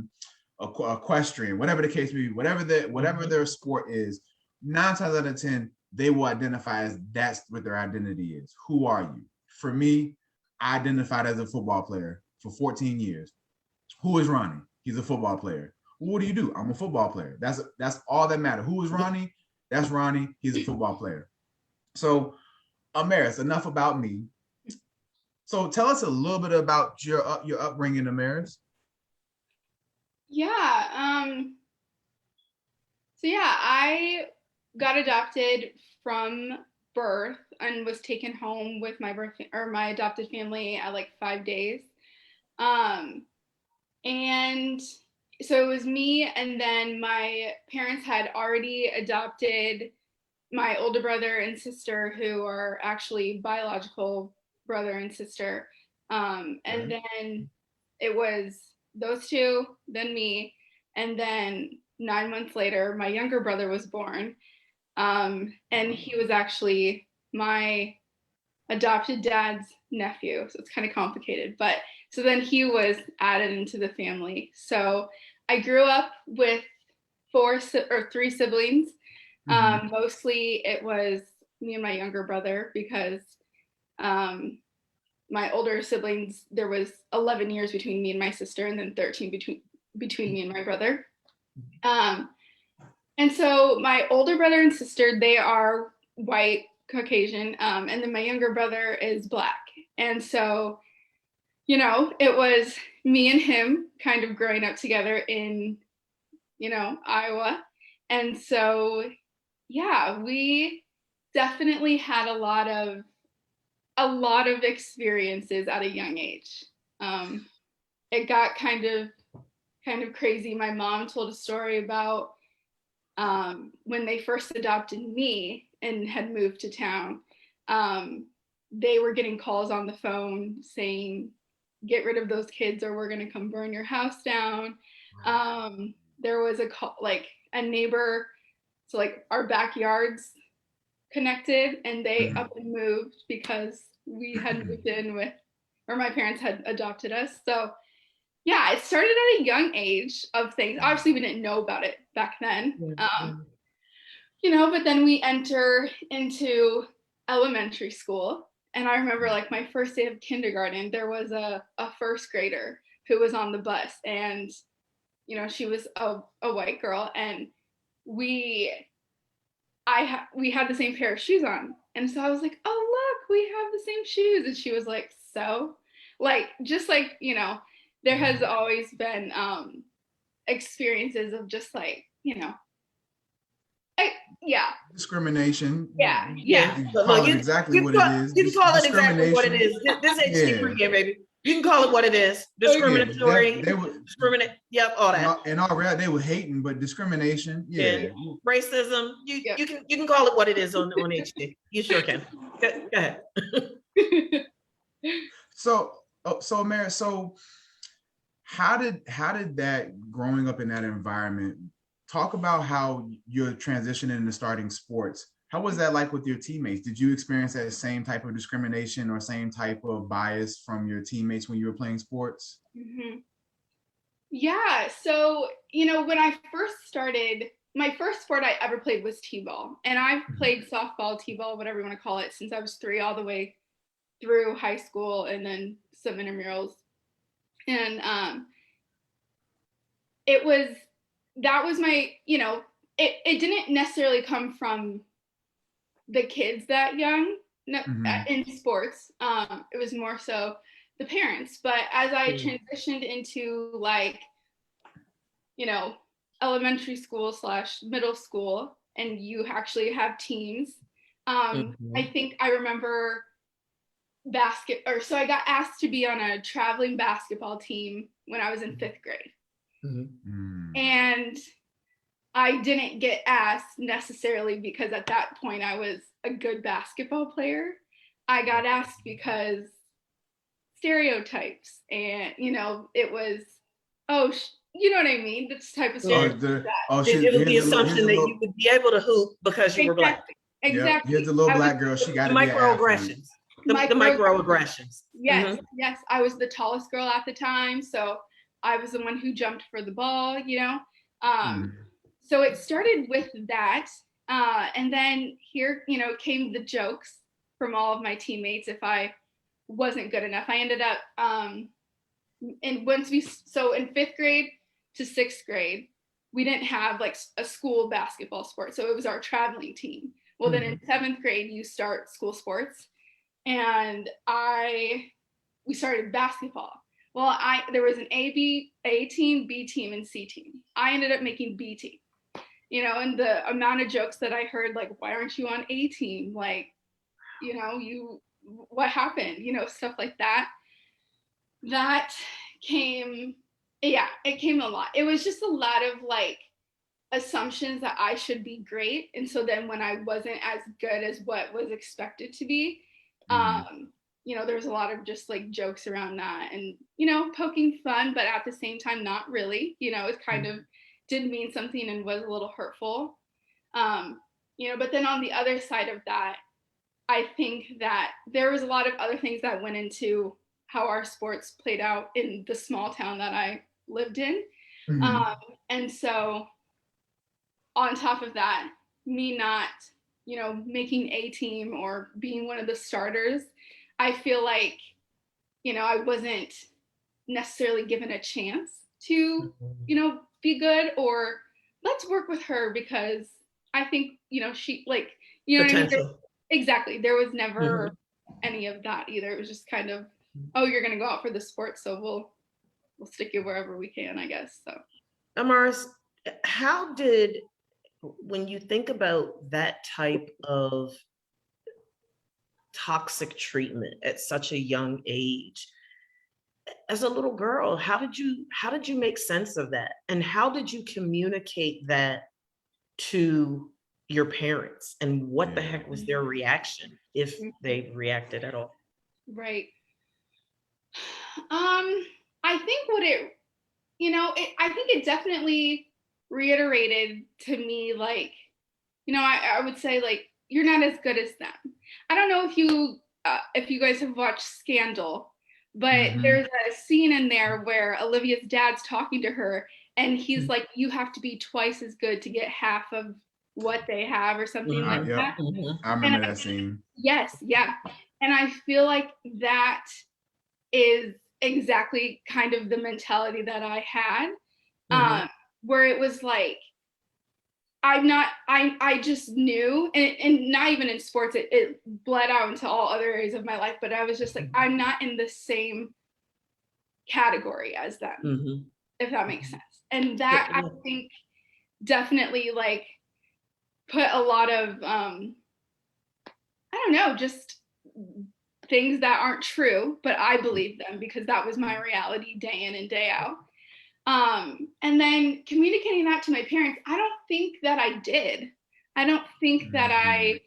[SPEAKER 2] equestrian, whatever the case may be, whatever their sport is, 9 times out of 10, they will identify as that's what their identity is. Who are you? For me, I identified as a football player for 14 years. Who is Ronnie? He's a football player. What do you do? I'm a football player. That's all that matters. Who is Ronnie? That's Ronnie. He's a football player. So, Amaris, enough about me. So tell us a little bit about your upbringing, Amaris.
[SPEAKER 3] Yeah. So yeah, I got adopted from birth and was taken home with my adopted family at like 5 days. And so it was me, and then my parents had already adopted my older brother and sister, who are actually biological brother and sister. And then it was those two, then me, and then 9 months later, my younger brother was born. And he was actually my adopted dad's nephew, so it's kind of complicated, but so then he was added into the family. So I grew up with 3 siblings. Mostly it was me and my younger brother, because my older siblings, there was 11 years between me and my sister, and then 13 between me and my brother. And so my older brother and sister, they are white, Caucasian, and then my younger brother is Black. And so, it was me and him kind of growing up together in, Iowa. And so, yeah, we definitely had a lot of experiences at a young age. It got kind of crazy. My mom told a story about when they first adopted me and had moved to town. They were getting calls on the phone saying, get rid of those kids or we're going to come burn your house down. There was a neighbor, so like our backyards connected, and they up and moved because we had moved in with, or my parents had adopted us. So yeah, it started at a young age of things. Obviously, we didn't know about it back then. But then we enter into elementary school. And I remember like my first day of kindergarten, there was a first grader who was on the bus, and, she was a white girl, and we had the same pair of shoes on. And so I was like, oh, look, we have the same shoes. And she was like, so like, just like, there has always been experiences of just like,
[SPEAKER 2] discrimination.
[SPEAKER 3] Yeah.
[SPEAKER 1] Look,
[SPEAKER 2] exactly what it is.
[SPEAKER 1] You can call it exactly what it is. This ain't Pregame, baby. You can call it what it is. Discriminatory. Discriminate. Yep, all that.
[SPEAKER 2] And all right, they were hating, but discrimination. Yeah.
[SPEAKER 1] Racism. You can call it what it is on HD. You sure can. Go ahead.
[SPEAKER 2] So Mary, so how did that, growing up in that environment, talk about how you're transitioning into starting sports? How was that like with your teammates? Did you experience that same type of discrimination or same type of bias from your teammates when you were playing sports?
[SPEAKER 3] Yeah. So, when I first started, my first sport I ever played was t-ball. And I've played softball, t-ball, whatever you want to call it, since I was 3 all the way through high school, and then some intramurals. And that was my, it didn't necessarily come from the kids that young in sports. It was more so the parents. But as I transitioned into like, elementary school / middle school, and you actually have teams, I think I remember so I got asked to be on a traveling basketball team when I was in 5th grade. And I didn't get asked necessarily because at that point I was a good basketball player. I got asked because stereotypes, and it was, you know what I mean? This type of stereotype.
[SPEAKER 1] It was the assumption that you would be able to hoop because you were black.
[SPEAKER 3] Exactly.
[SPEAKER 2] Here's the little black girl. She got to be
[SPEAKER 1] microaggressions. The microaggressions.
[SPEAKER 3] Yes. I was the tallest girl at the time, so I was the one who jumped for the ball. So it started with that, and then here, came the jokes from all of my teammates if I wasn't good enough. I ended up, in 5th grade to 6th grade, we didn't have like a school basketball sport, so it was our traveling team. Well, then in 7th grade, you start school sports, and we started basketball. Well, there was an A team, B team, and C team. I ended up making B team. And the amount of jokes that I heard, like, why aren't you on A team? Like, what happened? Stuff like that. That came, it came a lot. It was just a lot of like assumptions that I should be great. And so then when I wasn't as good as what was expected to be, there was a lot of just like jokes around that and, poking fun, but at the same time, not really, it kind of did mean something and was a little hurtful. But then on the other side of that, I think that there was a lot of other things that went into how our sports played out in the small town that I lived in. And so on top of that, me not, making A team or being one of the starters, I feel like, I wasn't necessarily given a chance to, be good, or let's work with her because I think, she like,
[SPEAKER 1] potential.
[SPEAKER 3] Exactly. There was never any of that either. It was just kind of, you're going to go out for the sport, so we'll stick you wherever we can, I guess. So,
[SPEAKER 1] Amaris, when you think about that type of toxic treatment at such a young age, as a little girl, how did you make sense of that? And how did you communicate that to your parents? And what the heck was their reaction, if they reacted at all?
[SPEAKER 3] Right. I think I think it definitely reiterated to me, like, I would say, like, you're not as good as them. I don't know if you guys have watched Scandal, but
[SPEAKER 2] Mm-hmm.
[SPEAKER 3] there's a scene in there where Olivia's dad's talking to her, and he's like, "You have to be twice as good to get half of what they have," or something like
[SPEAKER 1] Mhm,
[SPEAKER 2] Yep.
[SPEAKER 3] that.
[SPEAKER 1] mhm,
[SPEAKER 2] I
[SPEAKER 3] And
[SPEAKER 2] remember that scene.
[SPEAKER 3] yes, yeah, and I feel like that is exactly kind of the mentality that I had,
[SPEAKER 1] mhm,
[SPEAKER 3] um, where it was like, I just knew, and not even in sports, it bled out into all other areas of my life, but I was just like, I'm not in the same category as them,
[SPEAKER 1] mhm.
[SPEAKER 3] if that makes sense. And
[SPEAKER 1] Yeah,
[SPEAKER 3] that, I
[SPEAKER 1] yeah.
[SPEAKER 3] think, definitely, like, put a lot of, I don't know, just things that aren't true, but I believe them because that was my reality day in and day out. And then communicating that to my parents, I don't think that I did. I don't think that
[SPEAKER 2] Mm-hmm.
[SPEAKER 3] I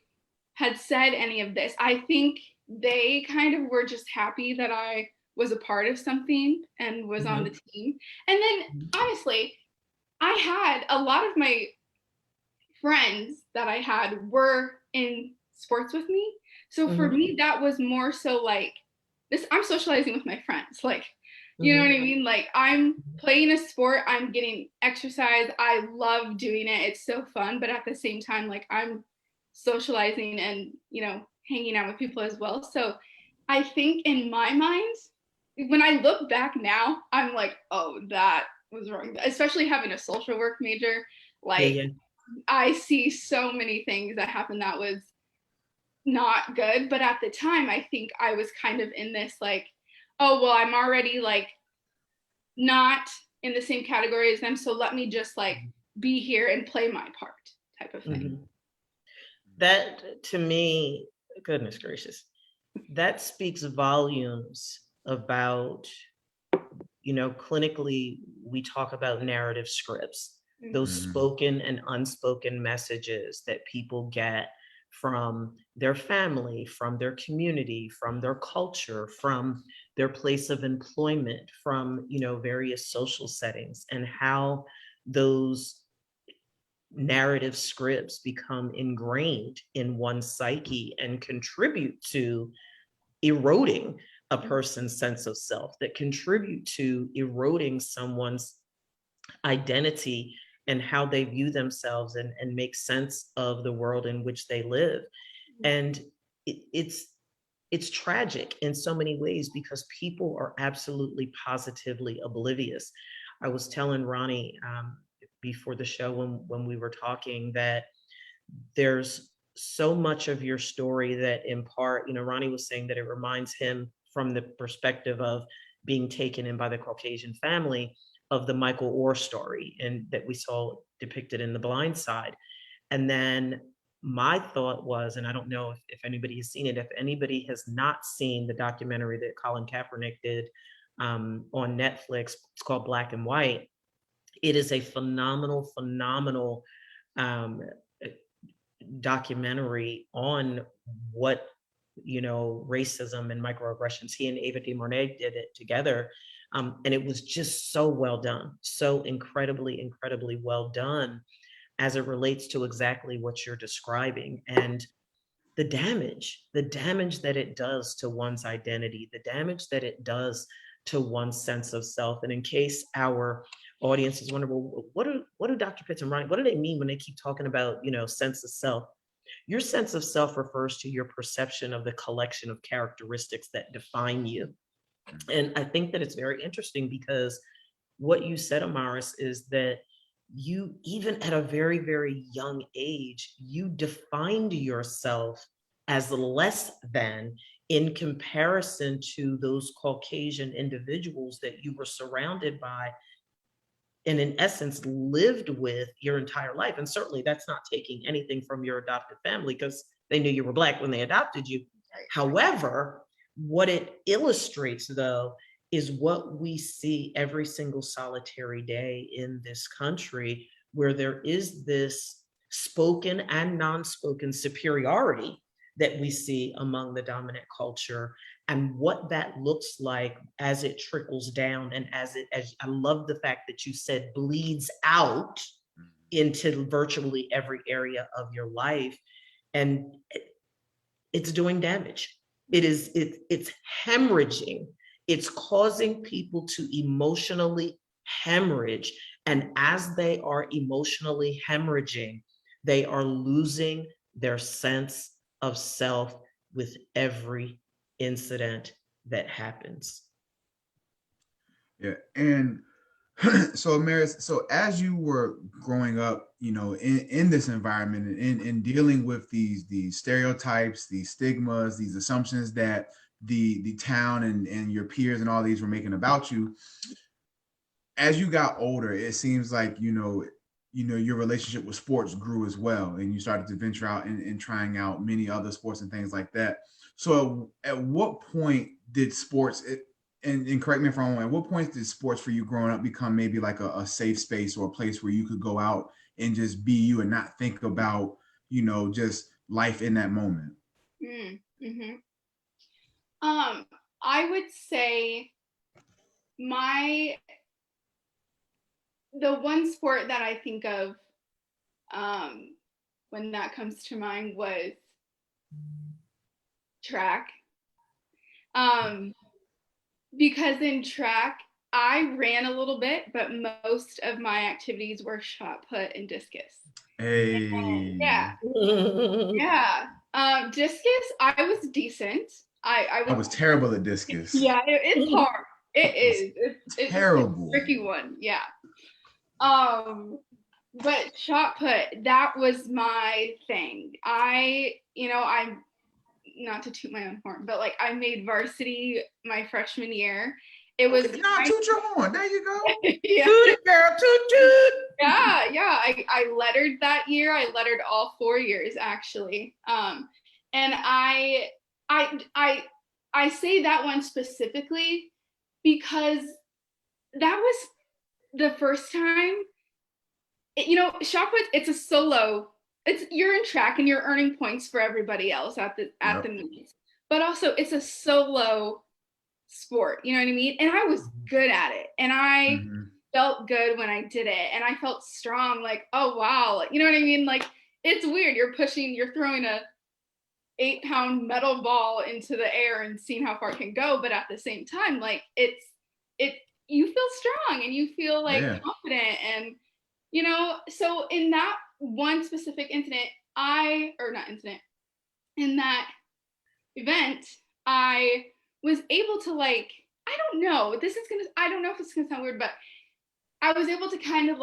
[SPEAKER 3] had said any of this. I think they kind of were just happy that I was a part of something and was on the
[SPEAKER 1] Mhm,
[SPEAKER 3] team. And then,
[SPEAKER 1] mhm,
[SPEAKER 3] honestly, I had a lot of my friends that I had were in sports with me. So for
[SPEAKER 1] mhm,
[SPEAKER 3] me, that was more so like this, I'm socializing with my friends. Like, you know what
[SPEAKER 1] mhm,
[SPEAKER 3] I mean? Like, I'm playing a sport, I'm getting exercise. I love doing it. It's so fun. But at the same time, like, I'm socializing and, hanging out with people as well. So I think in my mind, when I look back now, I'm like, oh, that was wrong. Especially having a social work major,
[SPEAKER 1] yeah,
[SPEAKER 3] like,
[SPEAKER 1] yeah.
[SPEAKER 3] I see so many things that happened that was not good. But at the time, I think I was kind of in this, like, oh, well, I'm already, like, not in the same category as them. So let me just, like, be here and play my part type of thing.
[SPEAKER 1] Mhm. That to me, goodness gracious, that speaks volumes about, clinically, we talk about narrative scripts, those
[SPEAKER 3] Mm-hmm.
[SPEAKER 2] Mm-hmm.
[SPEAKER 1] spoken and unspoken messages that people get from their family, from their community, from their culture, from their place of employment, from, various social settings, and how those narrative scripts become ingrained in one's psyche and contribute to eroding a person's sense of self, that contribute to eroding someone's identity and how they view themselves and make sense of the world in which they live. And it's tragic in so many ways because people are absolutely positively oblivious. I was telling Ronnie before the show when we were talking that there's so much of your story that in part, Ronnie was saying that it reminds him from the perspective of being taken in by the Caucasian family of the Michael Orr story and that we saw depicted in The Blind Side. And then my thought was, and I don't know if anybody has seen it, if anybody has not seen the documentary that Colin Kaepernick did on Netflix, it's called Black and White. It is a phenomenal, phenomenal um, documentary on what racism and microaggressions. He and Ava DuVernay did it together, and it was just so well done, so incredibly, incredibly well done as it relates to exactly what you're describing. And the damage that it does to one's identity, the damage that it does to one's sense of self. And in case our audience is wondering, well, what do Dr. Pitts and Ronnie, what do they mean when they keep talking about, sense of self? Your sense of self refers to your perception of the collection of characteristics that define you. And I think that it's very interesting because what you said, Amaris, is that you, even at a very, very young age, you defined yourself as less than in comparison to those Caucasian individuals that you were surrounded by and in essence lived with your entire life. And certainly that's not taking anything from your adopted family because they knew you were Black when they adopted you. However, what it illustrates though is what we see every single solitary day in this country, where there is this spoken and non-spoken superiority that we see among the dominant culture. and what that looks like as it trickles down, and as I love the fact that you said bleeds out into virtually every area of your life. And it's doing damage. It's hemorrhaging. It's causing people to emotionally hemorrhage. And as they are emotionally hemorrhaging, they are losing their sense of self with every incident that happens.
[SPEAKER 2] Yeah. And so Maris, so as you were growing up, in this environment and in dealing with these stereotypes, these stigmas, these assumptions that the town and your peers and all these were making about you, as you got older, it seems like, your relationship with sports grew as well, and you started to venture out and trying out many other sports and things like that. So at what point did sports, and correct me if I'm wrong, at what point did sports for you growing up become maybe like a safe space or a place where you could go out and just be you and not think about, just life in that moment?
[SPEAKER 3] Mm-hmm. I would say the one sport that I think of when that comes to mind was track. Because in track, I ran a little bit, but most of my activities were shot put and discus.
[SPEAKER 2] Hey.
[SPEAKER 3] Yeah. Discus, I was decent. I
[SPEAKER 2] was terrible at discus.
[SPEAKER 3] Yeah, it's hard. It is. It's
[SPEAKER 2] terrible.
[SPEAKER 3] A tricky one. Yeah. But shot put, that was my thing. I'm not to toot my own horn, but like I made varsity my freshman year. It was
[SPEAKER 2] not toot your horn. There you go.
[SPEAKER 3] Yeah.
[SPEAKER 1] Toot it, girl, toot, toot.
[SPEAKER 3] Yeah. I lettered that year. I lettered all 4 years actually. And I say that one specifically because that was the first time. Shot put, it's a solo. You're in track and you're earning points for everybody else at the meets, but also it's a solo sport. You know what I mean? And I was good at it, and I felt good when I did it, and I felt strong. Like, oh wow, you know what I mean? Like, it's weird. You're throwing a 8-pound metal ball into the air and seeing how far it can go, but at the same time, like you feel strong and you feel like confident, and so in that one specific incident, in that event, I was able to I don't know if it's gonna sound weird, but I was able to kind of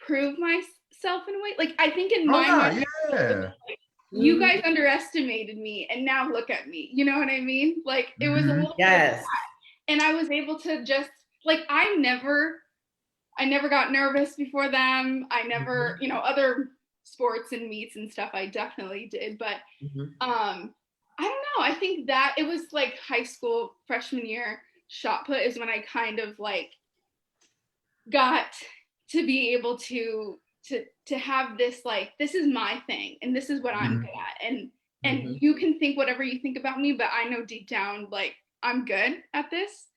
[SPEAKER 3] prove myself in a way. Like, I think in my mind, you guys underestimated me and now look at me. You know what I mean? Like, it was a little bit of that. And I was able to just I never got nervous before them. I never, other sports and meets and stuff I definitely did, but I don't know. I think that it was like high school freshman year shot put is when I kind of got to be able to have this this is my thing and this is what I'm good at, and you can think whatever you think about me, but I know deep down I'm good at this.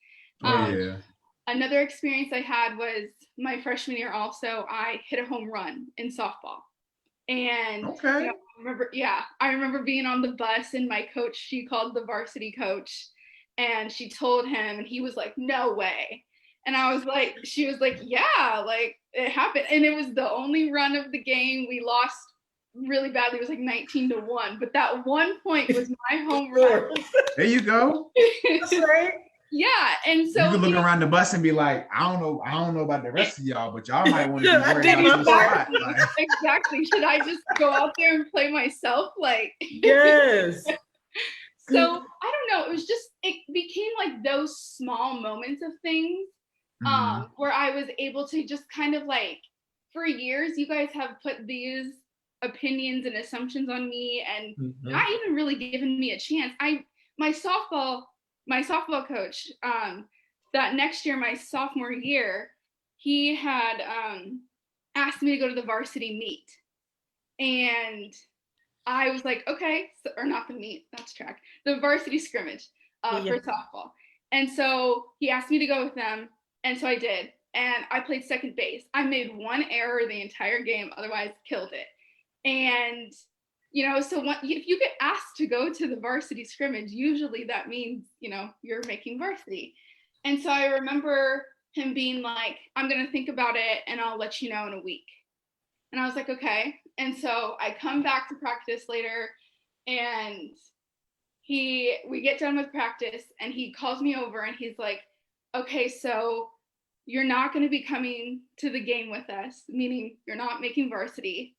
[SPEAKER 3] Another experience I had was my freshman year also. I hit a home run in softball. And I remember being on the bus, and my coach, she called the varsity coach, and she told him, and he was like, no way. And she was like, yeah, it happened. And it was the only run of the game. We lost really badly. It was 19-1, but that one point was my home run.
[SPEAKER 2] There you go.
[SPEAKER 1] That's right.
[SPEAKER 3] Yeah, and so
[SPEAKER 2] you can look around the bus and be like, I don't know about the rest of y'all, but y'all might want to be worried about your spot.
[SPEAKER 3] Exactly. Should I just go out there and play myself?
[SPEAKER 1] Yes.
[SPEAKER 3] So I don't know. It became those small moments of things where I was able to just kind of for years, you guys have put these opinions and assumptions on me and not even really given me a chance. My softball coach, that next year, my sophomore year, he had asked me to go to the varsity meet. And I was like, okay, so, or not the meet, that's track, the varsity scrimmage for softball. And so he asked me to go with them. And so I did. And I played second base. I made one error the entire game, otherwise killed it. And, you know, so if you get asked to go to the varsity scrimmage, usually that means, you know, you're making varsity. And so I remember him being like, I'm going to think about it and I'll let you know in a week. And I was like, okay. And so I come back to practice later and we get done with practice and he calls me over and he's like, okay, so you're not going to be coming to the game with us, meaning you're not making varsity.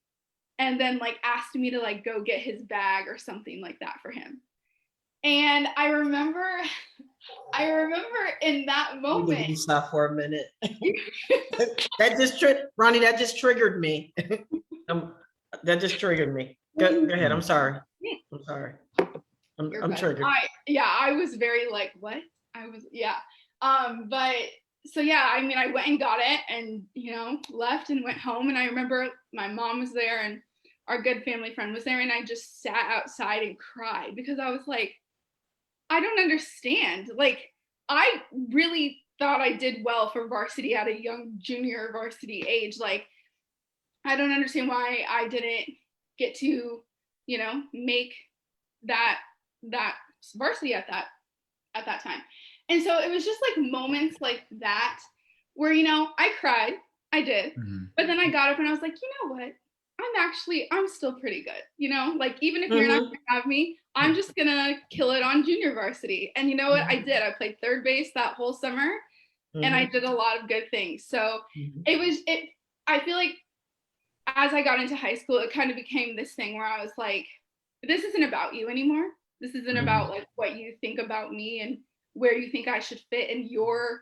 [SPEAKER 3] And then like asked me to like go get his bag or something like that for him. And I remember in that moment.
[SPEAKER 1] You stop for a minute. Ronnie, that just triggered me. That just triggered me. Go ahead. I'm sorry. I'm triggered.
[SPEAKER 3] I was very like, what? But so yeah, I mean, I went and got it and, you know, left and went home. And I remember my mom was there and our good family friend was there. And I just sat outside and cried because I was like, I don't understand. Like, I really thought I did well for varsity at a young junior varsity age. Like, I don't understand why I didn't get to, you know, make that varsity at that time. And so it was just like moments like that where, you know, I cried, I did, but then I got up and I was like, you know what? I'm still pretty good, you know, like even if you're not gonna have me, I'm just gonna kill it on junior varsity. And you know what? I did. I played third base that whole summer and I did a lot of good things. So I feel like as I got into high school, it kind of became this thing where I was like, this isn't about you anymore. This isn't about like what you think about me and where you think I should fit in your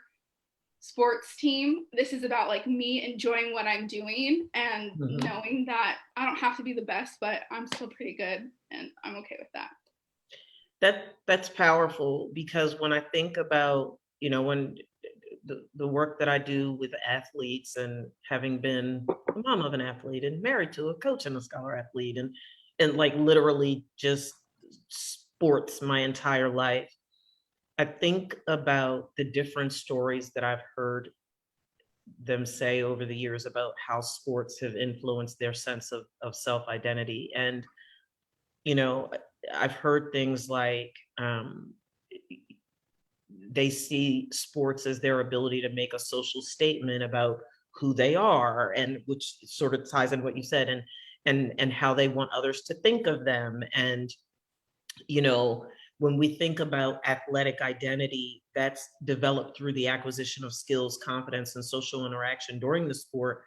[SPEAKER 3] sports team. This is about like me enjoying what I'm doing and knowing that I don't have to be the best, but I'm still pretty good and I'm okay with that.
[SPEAKER 1] That's powerful because when I think about, you know, when the work that I do with athletes and having been the mom of an athlete and married to a coach and a scholar athlete and like literally just sports my entire life, I think about the different stories that I've heard them say over the years about how sports have influenced their sense of self-identity. And, you know, I've heard things like they see sports as their ability to make a social statement about who they are, and which sort of ties in what you said, and how they want others to think of them. And, you know, when we think about athletic identity, that's developed through the acquisition of skills, confidence, and social interaction during the sport.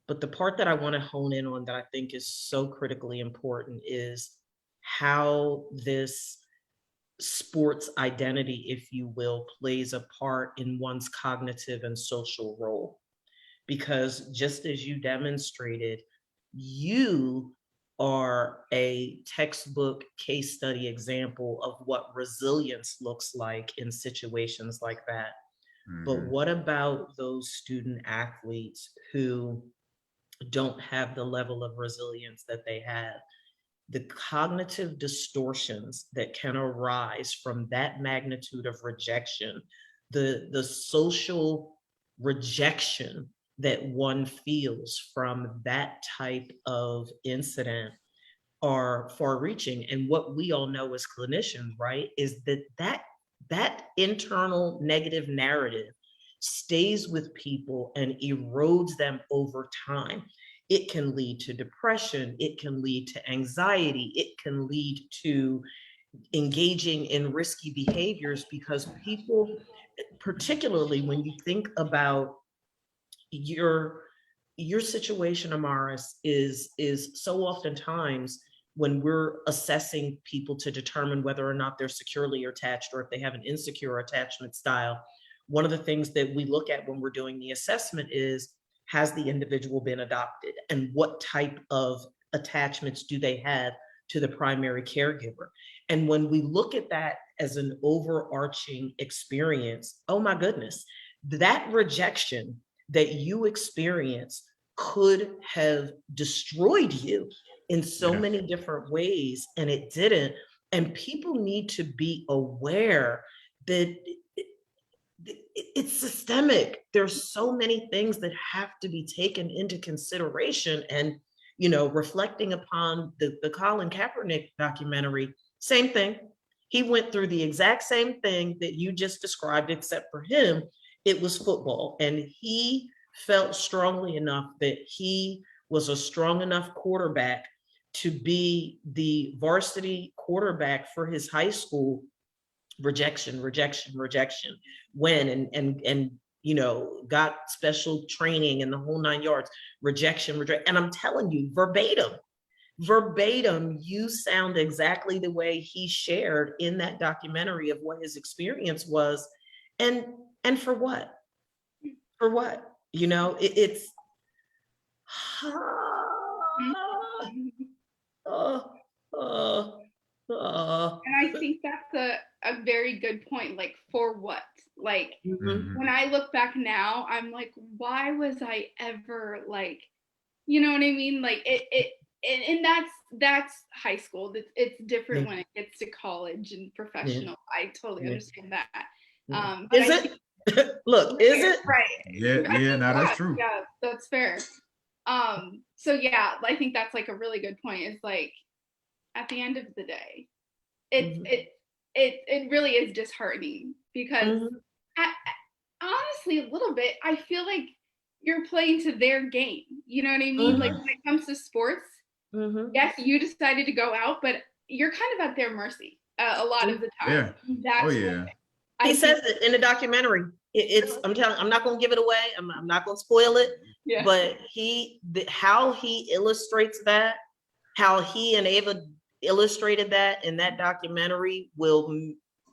[SPEAKER 1] But the part that I want to hone in on that I think is so critically important is how this sports identity, if you will, plays a part in one's cognitive and social role. Because just as you demonstrated, you are a textbook case study example of what resilience looks like in situations like that. But what about those student athletes who don't have the level of resilience that they have? The cognitive distortions that can arise from that magnitude of rejection, the social rejection that one feels from that type of incident are far-reaching. And what we all know as clinicians, right, is that internal negative narrative stays with people and erodes them over time. It can lead to depression, it can lead to anxiety, it can lead to engaging in risky behaviors, because people, particularly when you think about your situation, Amaris, is so oftentimes when we're assessing people to determine whether or not they're securely attached or if they have an insecure attachment style, one of the things that we look at when we're doing the assessment is, has the individual been adopted and what type of attachments do they have to the primary caregiver? And when we look at that as an overarching experience, oh my goodness, that rejection that you experience could have destroyed you in so many different ways, and it didn't. And people need to be aware that it's systemic. There's so many things that have to be taken into consideration. And, reflecting upon the Colin Kaepernick documentary, same thing. He went through the exact same thing that you just described, except for him, it was football. And he felt strongly enough that he was a strong enough quarterback to be the varsity quarterback for his high school. Rejection, when and got special training and the whole 9 yards. Rejection. And I'm telling you, verbatim, you sound exactly the way he shared in that documentary of what his experience was. And for what? It's
[SPEAKER 3] and I think that's a very good point. Like, for what? Like, when I look back now, I'm like, why was I ever like, you know what I mean? Like and that's high school. It's different when it gets to college and professional. I totally understand that. But
[SPEAKER 1] is it? Look, is it?
[SPEAKER 3] Right.
[SPEAKER 2] Yeah, no, that's true.
[SPEAKER 3] Yeah, that's fair. So yeah, I think that's like a really good point. Is like, at the end of the day, it really is disheartening, because honestly, a little bit, I feel like you're playing to their game. You know what I mean? Like, when it comes to sports, yes, you decided to go out, but you're kind of at their mercy a lot of the time.
[SPEAKER 2] Yeah.
[SPEAKER 1] He says it in the documentary. I'm telling, I'm not going to give it away. I'm not going to spoil it. Yeah. But how he illustrates that, how he and Ava illustrated that in that documentary,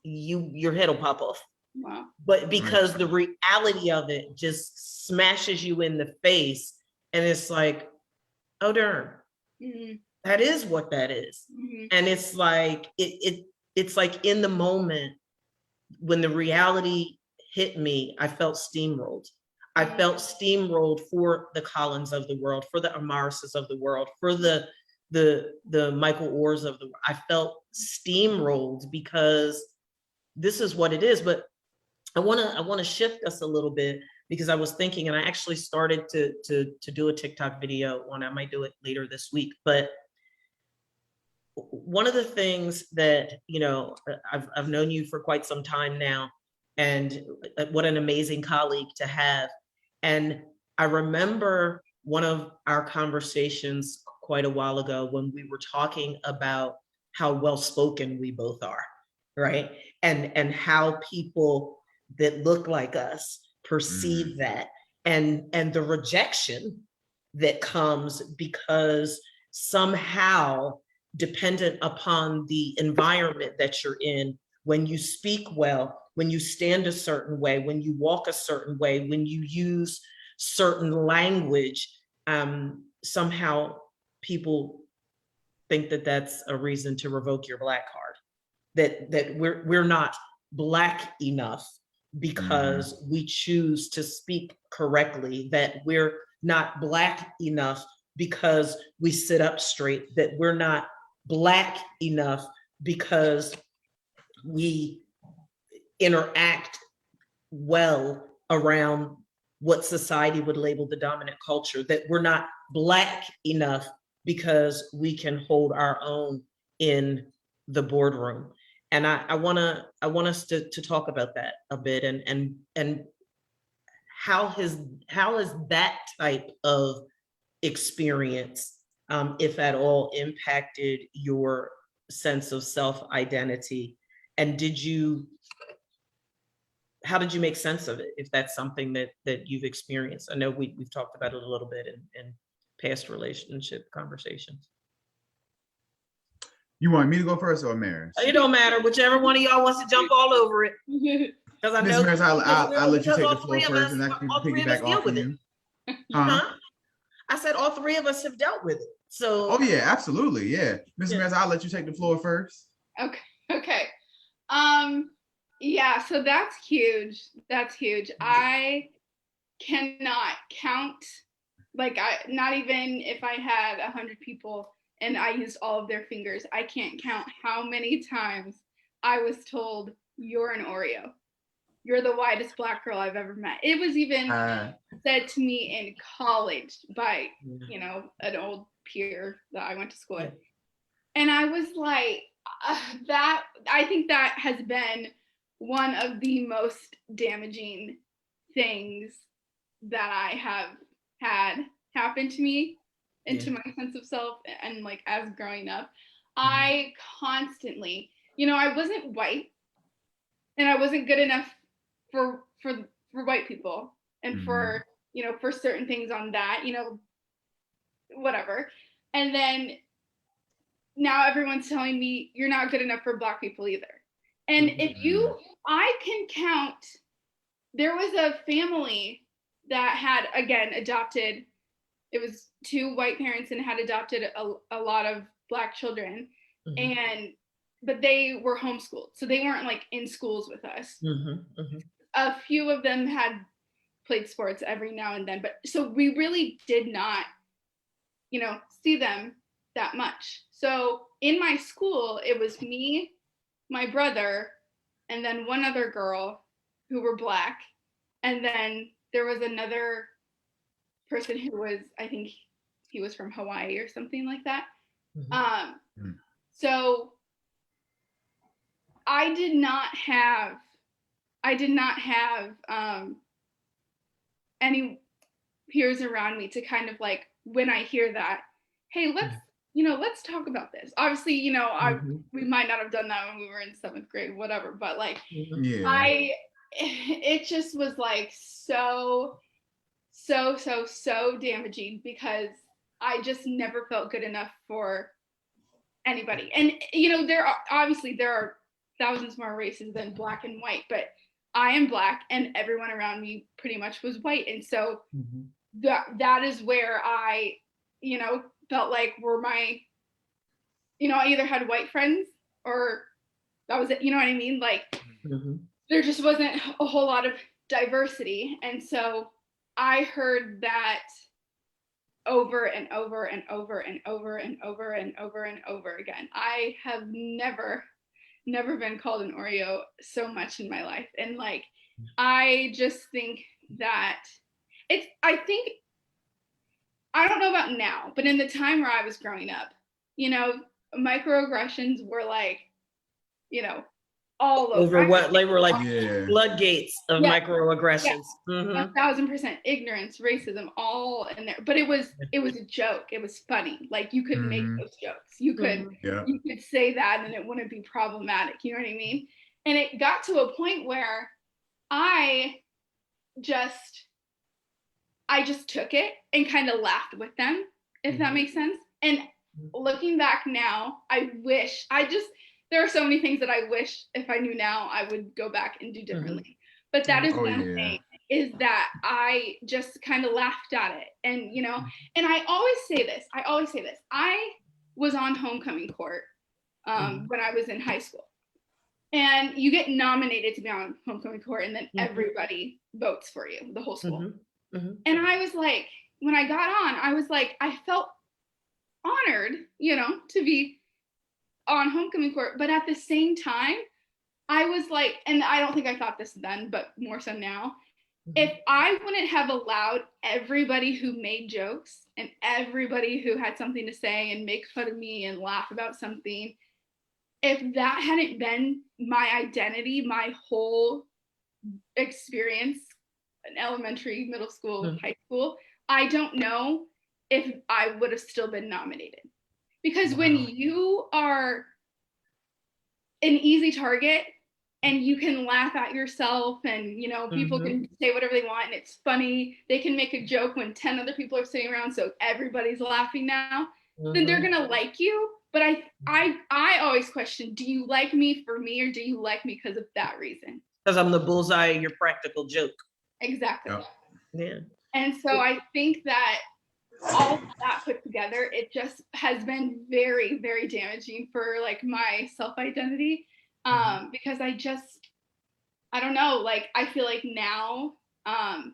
[SPEAKER 1] your head will pop off.
[SPEAKER 3] Wow.
[SPEAKER 1] But because the reality of it just smashes you in the face, and it's like, oh darn, that is what that is. And it's like it's like, in the moment when the reality hit me, I felt steamrolled. I felt steamrolled for the Collins of the world, for the Amarises of the world, for the Michael Orrs of the world. I felt steamrolled, because this is what it is. But I want to shift us a little bit, because I was thinking, and I actually started to do a TikTok video on. I might do it later this week. But one of the things that, I've known you for quite some time now, and what an amazing colleague to have. And I remember one of our conversations quite a while ago when we were talking about how well-spoken we both are, right? And how people that look like us perceive that, and the rejection that comes, because somehow, dependent upon the environment that you're in, when you speak well, when you stand a certain way, when you walk a certain way, when you use certain language, somehow people think that that's a reason to revoke your Black card, that we're not Black enough because we choose to speak correctly, that we're not Black enough because we sit up straight, that we're not Black enough because we interact well around what society would label the dominant culture, that we're not Black enough because we can hold our own in the boardroom. And I want us to talk about that a bit, and how has that type of experience, if at all, impacted your sense of self-identity? And how did you make sense of it, if that's something that you've experienced? I know we've talked about it a little bit in past relationship conversations.
[SPEAKER 2] You want me to go first or Maris?
[SPEAKER 1] It don't matter, whichever one of y'all wants to jump all over it. Because I know
[SPEAKER 2] Maris, I'll let you take the floor first, and I can piggyback off of you.
[SPEAKER 1] I said all three of us have dealt with it. So.
[SPEAKER 2] Oh yeah, absolutely, yeah. Mrs. Maris, I'll let you take the floor first.
[SPEAKER 3] Okay. Yeah, so that's huge. I cannot count, like, not even if I had 100 people and I used all of their fingers. I can't count how many times I was told, "You're an Oreo. You're the whitest Black girl I've ever met." It was even said to me in college by, you know, an old peer that I went to school with. And I was like, I think that has been one of the most damaging things that I have had happen to me and to my sense of self, and like as growing up. I constantly, you know, I wasn't white and I wasn't good enough for white people and for, you know, for certain things on that, you know, whatever. And then now everyone's telling me you're not good enough for Black people either. And I can count, there was a family that had, again, adopted, it was 2 white parents and had adopted a lot of Black children. But they were homeschooled, so they weren't like in schools with us. A few of them had played sports every now and then, but so we really did not, you know, see them that much. So in my school, it was me, my brother, and then one other girl who were Black. And then there was another person who was, I think he was from Hawaii or something like that. So I did not have any peers around me to kind of like, when I hear that, hey, let's talk about this. Obviously, you know, we might not have done that when we were in 7th grade, whatever, but like, it just was like so damaging, because I just never felt good enough for anybody. And, you know, there are thousands more races than Black and white, but I am Black and everyone around me pretty much was white. And so that is where I, you know, felt like were my, you know, I either had white friends or that was it, you know what I mean? Like there just wasn't a whole lot of diversity. And so I heard that over and over and over and over and over and over and over again. I have never been called an Oreo so much in my life. And like, I just think that I don't know about now, but in the time where I was growing up, you know, microaggressions were like, you know, all over.
[SPEAKER 1] What they were like floodgates of microaggressions.
[SPEAKER 3] 1,000% ignorance, racism, all in there. But it was a joke. It was funny. Like you could make those jokes. You could say that and it wouldn't be problematic. You know what I mean? And it got to a point where I just took it and kind of laughed with them, if that makes sense. And looking back now, there are so many things that I wish if I knew now I would go back and do differently. But that is one thing, is that I just kind of laughed at it. And, you know, and I always say this. I was on homecoming court when I was in high school. And you get nominated to be on homecoming court, and then everybody votes for you, the whole school. And I was like, when I got on, I was like, I felt honored, you know, to be on homecoming court. But at the same time, I was like, and I don't think I thought this then, but more so now, if I wouldn't have allowed everybody who made jokes and everybody who had something to say and make fun of me and laugh about something, if that hadn't been my identity, my whole experience in elementary, middle school, high school, I don't know if I would have still been nominated. Because when you are an easy target and you can laugh at yourself and, you know, people can say whatever they want and it's funny, they can make a joke when 10 other people are sitting around, so everybody's laughing now, then they're gonna like you. But I always question, do you like me for me, or do you like me because of that reason?
[SPEAKER 1] Because I'm the bullseye of your practical joke.
[SPEAKER 3] Exactly.
[SPEAKER 1] Yeah.
[SPEAKER 3] And so I think that all of that put together, it just has been very, very damaging for like my self-identity. Because I don't know, like I feel like now I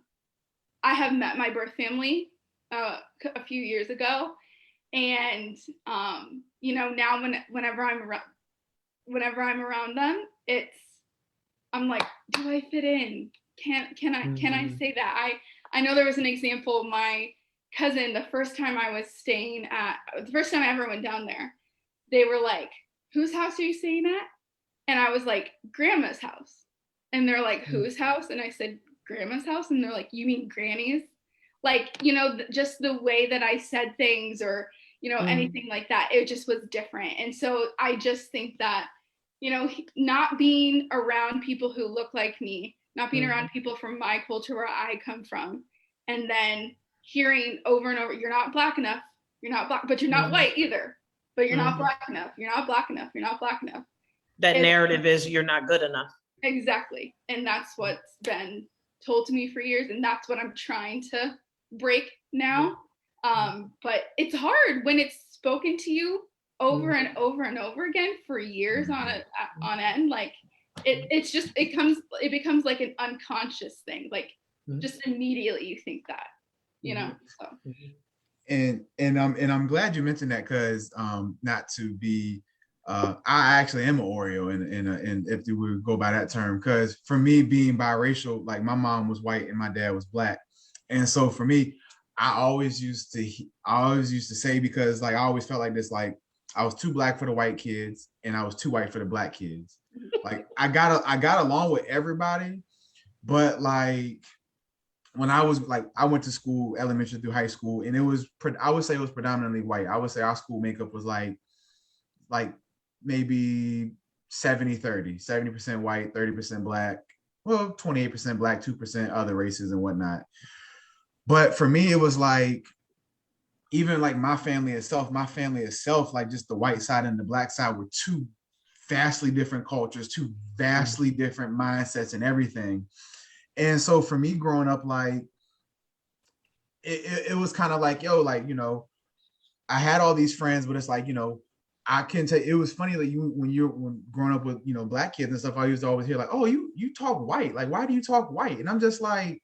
[SPEAKER 3] have met my birth family a few years ago, And you know, now whenever I'm around them, I'm like, do I fit in? Can I say that? I know there was an example. My cousin, the first time I ever went down there, they were like, whose house are you staying at? And I was like, grandma's house. And they're like, whose house? And I said, grandma's house. And they're like, you mean granny's? Like, you know, just the way that I said things, or, you know, anything like that, it just was different. And so I just think that, you know, not being around people who look like me, not being around people from my culture where I come from, and then hearing over and over, you're not black enough, you're not black, but you're not white either, but you're not black enough, you're not black enough, you're not black enough.
[SPEAKER 1] That narrative is you're not good enough.
[SPEAKER 3] Exactly. And that's what's been told to me for years. And that's what I'm trying to break now. But it's hard when it's spoken to you over and over and over again for years on end. Like it becomes like an unconscious thing. Like just immediately you think that, you know. So.
[SPEAKER 2] And I'm glad you mentioned that, because not to be I actually am an Oreo, and if you would go by that term, because for me, being biracial, like my mom was white and my dad was black, and so for me, I always used to say, because like I always felt like this, like I was too black for the white kids and I was too white for the black kids. Like I got along with everybody, but like when I was like, I went to school, elementary through high school, and I would say it was predominantly white. I would say our school makeup was like maybe 70-30, 70% white, 30% black, well, 28% black, 2% other races and whatnot. But for me, it was like, even like my family itself, like just the white side and the black side were two vastly different cultures, two vastly different mindsets and everything. And so for me growing up, like, it was kind of like, yo, like, you know, I had all these friends, but it's like, you know, I can tell you, it was funny that when growing up with, you know, black kids and stuff, I used to always hear like, oh, you talk white. Like, why do you talk white? And I'm just like,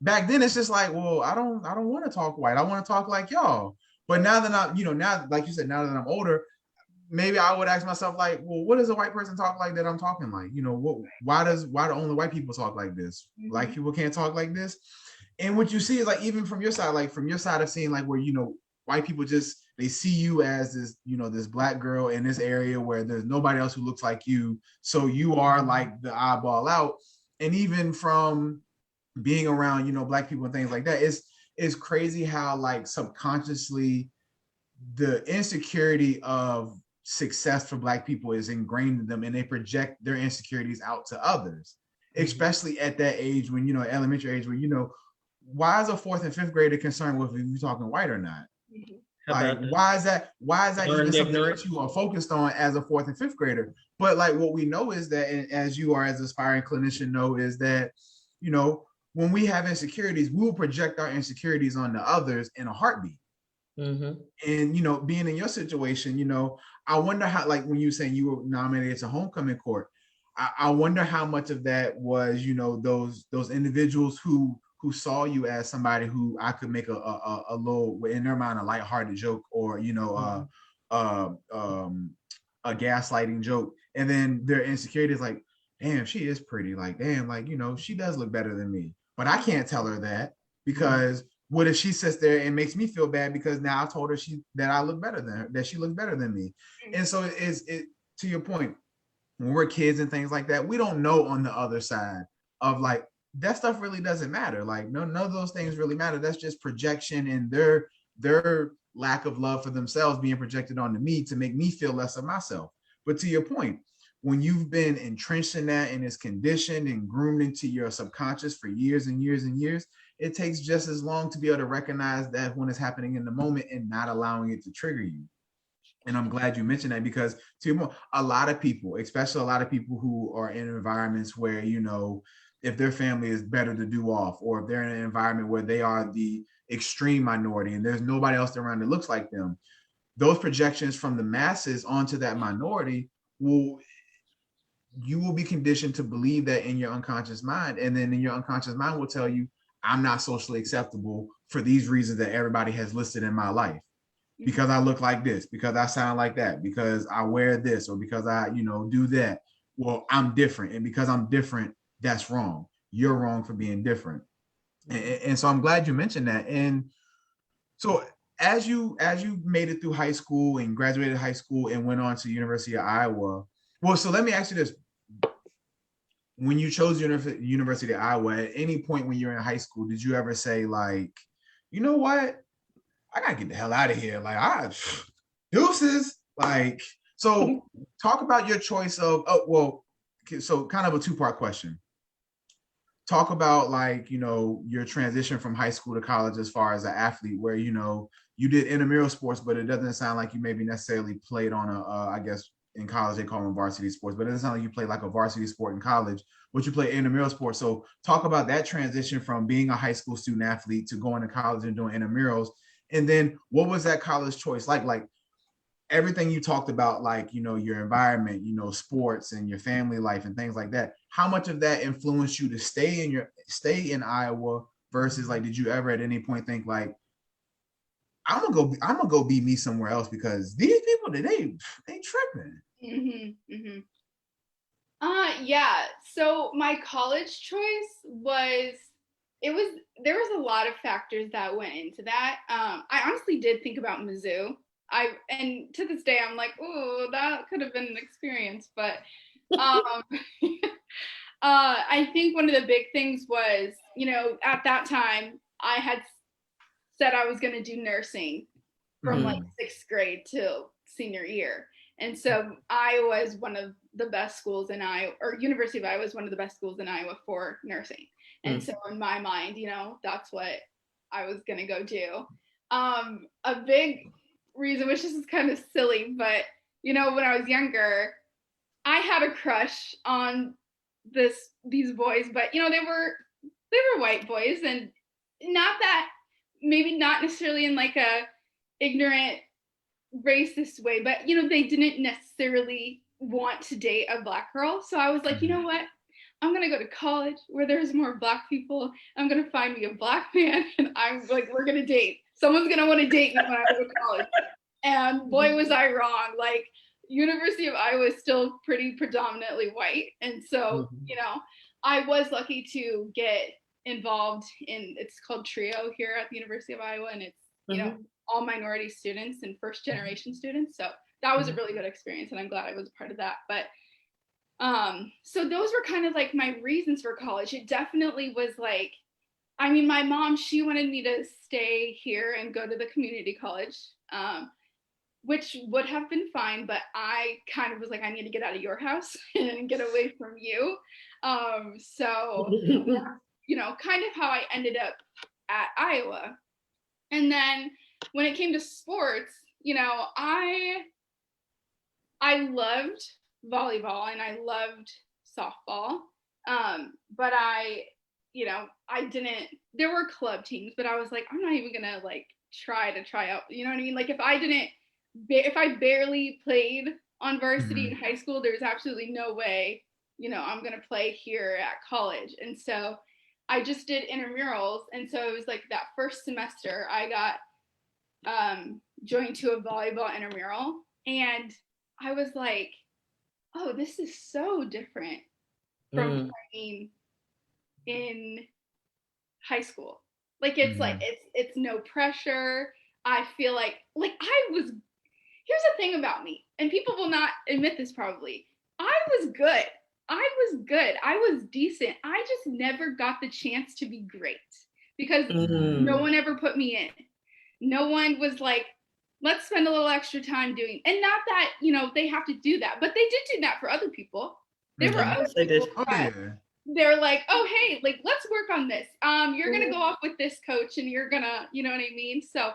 [SPEAKER 2] back then it's just like, well, I don't want to talk white. I want to talk like y'all. But now that I'm, you know, now, like you said, now that I'm older, maybe I would ask myself like, well, what does a white person talk like that I'm talking like? You know, why do only white people talk like this? Black people can't talk like this. And what you see is like, even from your side, like from your side of seeing like where, you know, white people just, they see you as this, you know, this black girl in this area where there's nobody else who looks like you. So you are like the eyeball out. And even from being around, you know, black people and things like that, it's crazy how like subconsciously the insecurity of success for black people is ingrained in them, and they project their insecurities out to others, especially at that age when, you know, elementary age, where, you know, why is a 4th and 5th grader concerned with if you're talking white or not? Like, why is that even something that you are focused on as a 4th and 5th grader? But like what we know is that, and as you are as an aspiring clinician know, is that, you know, when we have insecurities, we will project our insecurities on the others in a heartbeat. And, you know, being in your situation, you know, I wonder how, like when you were saying you were nominated to homecoming court, I wonder how much of that was, you know, those individuals who saw you as somebody who I could make a little, in their mind, a lighthearted joke, or, you know, a gaslighting joke, and then their insecurity is like, damn, she is pretty, like, damn, like, you know, she does look better than me, but I can't tell her that, because what if she sits there and makes me feel bad because now I told her that I look better than her, that she looks better than me. And so it to your point, when we're kids and things like that, we don't know on the other side of like, that stuff really doesn't matter. Like, none of those things really matter. That's just projection, and their lack of love for themselves being projected onto me to make me feel less of myself. But to your point, when you've been entrenched in that and is conditioned and groomed into your subconscious for years and years and years, it takes just as long to be able to recognize that when it's happening in the moment and not allowing it to trigger you. And I'm glad you mentioned that, because to your point, a lot of people, especially a lot of people who are in environments where, you know, if their family is better to do off, or if they're in an environment where they are the extreme minority and there's nobody else around that looks like them, those projections from the masses onto that minority you will be conditioned to believe that in your unconscious mind. And then in your unconscious mind will tell you, I'm not socially acceptable for these reasons that everybody has listed in my life. Because I look like this, because I sound like that, because I wear this, or because I, do that. Well, I'm different. And because I'm different, that's wrong. You're wrong for being different. And so I'm glad you mentioned that. And so as you made it through high school and graduated high school and went on to University of Iowa, well, so let me ask you this. When you chose University of Iowa, at any point when you're in high school, did you ever say, like, you know what? I gotta get the hell out of here. Like, deuces. Like, so talk about your choice of, so kind of a two-part question. Talk about, like, your transition from high school to college as far as an athlete, where, you did intramural sports, but it doesn't sound like you maybe necessarily played on I guess in college they call them varsity sports, but it doesn't sound like you played like a varsity sport in college, but you play intramural sports. So talk about that transition from being a high school student athlete to going to college and doing intramurals. And then what was that college choice like? Like everything you talked about, like, your environment, sports and your family life and things like that. How much of that influenced you to stay in Iowa versus, like, did you ever at any point think, like, I'm gonna go be me somewhere else because these people today they tripping?
[SPEAKER 3] Yeah. So my college choice there was a lot of factors that went into that. I honestly did think about Mizzou. And to this day I'm like, oh, that could have been an experience. But I think one of the big things was, at that time I had said I was going to do nursing from like 6th grade till senior year. And so Iowa is one of the best schools in Iowa, or University of Iowa is one of the best schools in Iowa for nursing. And so in my mind, that's what I was going to go do. A big reason, which is kind of silly, but, when I was younger, I had a crush on these boys, but, they were white boys, and maybe not necessarily in like a ignorant racist way, but they didn't necessarily want to date a Black girl. So I was like, you know what, I'm gonna go to college where there's more Black people. I'm gonna find me a Black man, and I'm like, we're gonna date. Someone's gonna want to date me when I go to college. And boy, was I wrong. Like, University of Iowa is still pretty predominantly white, and so I was lucky to get involved in, it's called TRIO here at the University of Iowa, and it's all minority students and first generation students. So that was a really good experience, and I'm glad I was a part of that. But so those were kind of like my reasons for college. It definitely was like, my mom, she wanted me to stay here and go to the community college, which would have been fine, but I kind of was like, I need to get out of your house and get away from you. So kind of how I ended up at Iowa. And then when it came to sports, I loved volleyball and I loved softball. But I didn't, there were club teams, but I was like, I'm not even gonna like try out, you know what I mean? Like if I barely played on varsity in high school, there's absolutely no way, I'm gonna play here at college. And so I just did intramurals. And so it was like that first semester I got joined to a volleyball intramural, and I was like, oh, this is so different from playing in high school. Like it's like it's no pressure. I feel like here's the thing about me, and people will not admit this probably. I was good. I was decent. I just never got the chance to be great because no one ever put me in. No one was like, let's spend a little extra time doing, and not that, they have to do that, but they did do that for other people. There were other people that they're like, oh, hey, like, let's work on this. You're going to go off with this coach and you're going to, you know what I mean? So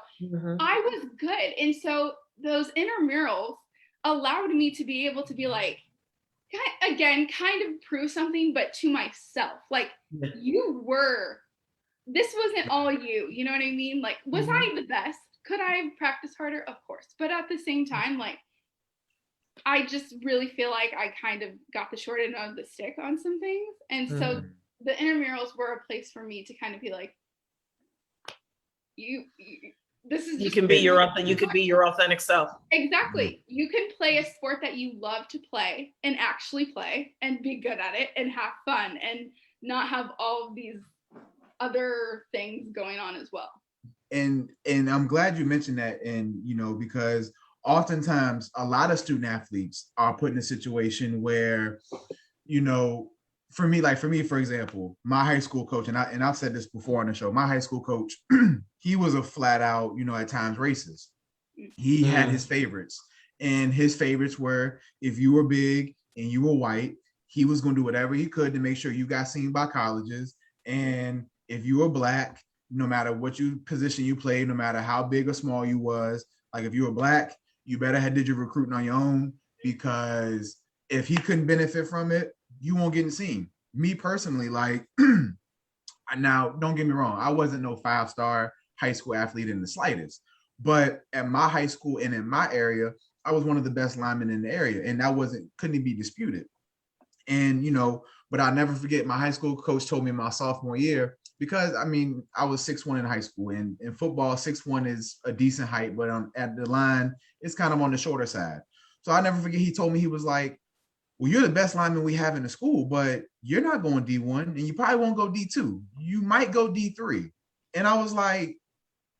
[SPEAKER 3] I was good. And so those intramurals allowed me to be able to be like, again, kind of prove something, but to myself, like this wasn't all you, you know what I mean? Like, was I the best? Could I have practiced harder? Of course. But at the same time, like, I just really feel like I kind of got the short end of the stick on some things. And so the intramurals were a place for me to kind of be like, this is
[SPEAKER 1] you can be your authentic self.
[SPEAKER 3] Exactly. You can play a sport that you love to play and actually play and be good at it and have fun and not have all of these other things going on as well.
[SPEAKER 2] And I'm glad you mentioned that. And, you know, because oftentimes a lot of student athletes are put in a situation where, you know, for me, for example, my high school coach, and I've said this before on the show, my high school coach, he was a flat out, you know, at times racist. He had his favorites, and his favorites were, if you were big and you were white, he was going to do whatever he could to make sure you got seen by colleges. And if you were black, no matter what position you played, no matter how big or small you was, like if you were black, you better have did your recruiting on your own, because if he couldn't benefit from it, you won't get seen. Me personally, like, now don't get me wrong, I wasn't no 5-star high school athlete in the slightest, but at my high school and in my area, I was one of the best linemen in the area, and that couldn't be disputed. And, you know, but I'll never forget, my high school coach told me my sophomore year, because I mean, I was 6'1" in high school, and in football, 6'1" is a decent height, but at the line, it's kind of on the shorter side. So I'll never forget, he told me, he was like, well, you're the best lineman we have in the school, but you're not going D1, and you probably won't go D2. You might go D3. And I was like,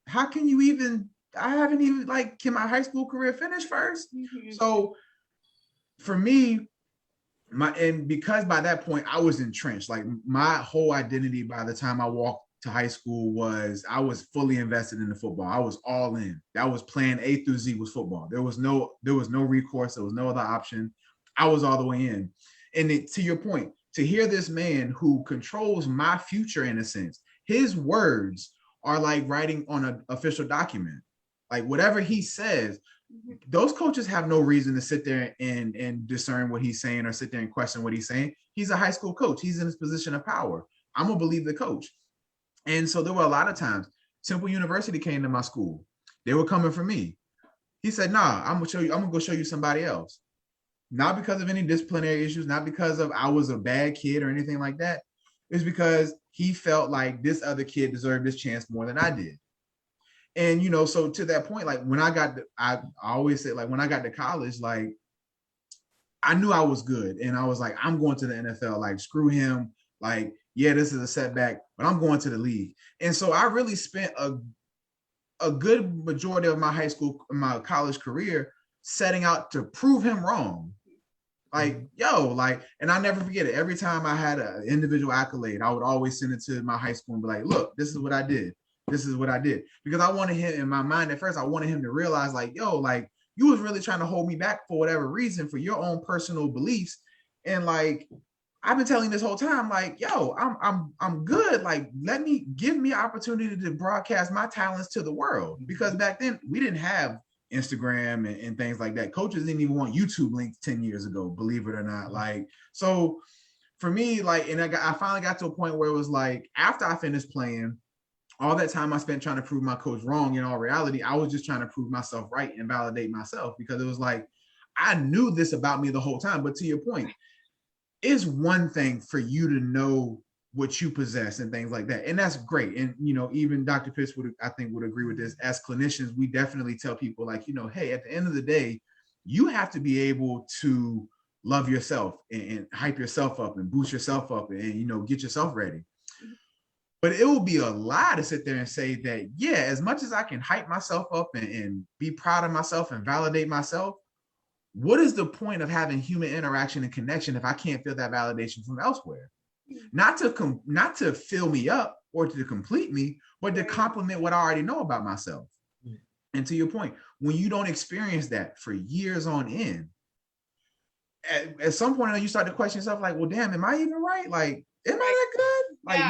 [SPEAKER 2] how can you even, I haven't even, like, can my high school career finish first? So for me, and because by that point I was entrenched, like my whole identity by the time I walked to high school was, I was fully invested in the football. I was all in. That was plan A through Z was football. There was no recourse. There was no other option. I was all the way in. And to your point, to hear this man who controls my future, in a sense, his words are like writing on an official document. Like whatever he says, those coaches have no reason to sit there and discern what he's saying or sit there and question what he's saying. He's a high school coach. He's in his position of power. I'm going to believe the coach. And so there were a lot of times, Temple University came to my school. They were coming for me. He said, nah, I'm going to go show you somebody else. Not because of any disciplinary issues, not because of I was a bad kid or anything like that. It's because he felt like this other kid deserved this chance more than I did. And, you know, so to that point, like when I always say, like when I got to college, like I knew I was good. And I was like, I'm going to the NFL, like screw him. Like, yeah, this is a setback, but I'm going to the league. And so I really spent a good majority of my my college career setting out to prove him wrong. Like, and I'll never forget it. Every time I had an individual accolade, I would always send it to my high school and be like, look, this is what I did. This is what I did. Because I wanted him, in my mind at first, I wanted him to realize, like, like you was really trying to hold me back for whatever reason, for your own personal beliefs. And like, I've been telling this whole time, like, I'm good. Like, give me opportunity to broadcast my talents to the world. Because back then we didn't have Instagram and things like that. Coaches didn't even want YouTube links 10 years ago, believe it or not. Like, so for me, like, and I finally got to a point where it was like, after I finished playing, all that time I spent trying to prove my coach wrong, in all reality, I was just trying to prove myself right and validate myself, because it was like, I knew this about me the whole time. But to your point, it's one thing for you to know what you possess and things like that. And that's great. And, you know, even Dr. Pitts would agree with this. As clinicians, we definitely tell people, like, you know, hey, at the end of the day, you have to be able to love yourself and hype yourself up and boost yourself up and, you know, get yourself ready. But it will be a lie to sit there and say that, yeah, as much as I can hype myself up and be proud of myself and validate myself, what is the point of having human interaction and connection if I can't feel that validation from elsewhere? Not to fill me up or to complete me, but to complement what I already know about myself. And to your point, when you don't experience that for years on end, at some point you start to question yourself, like, well, damn, am I even right? Like, am I that good? Like,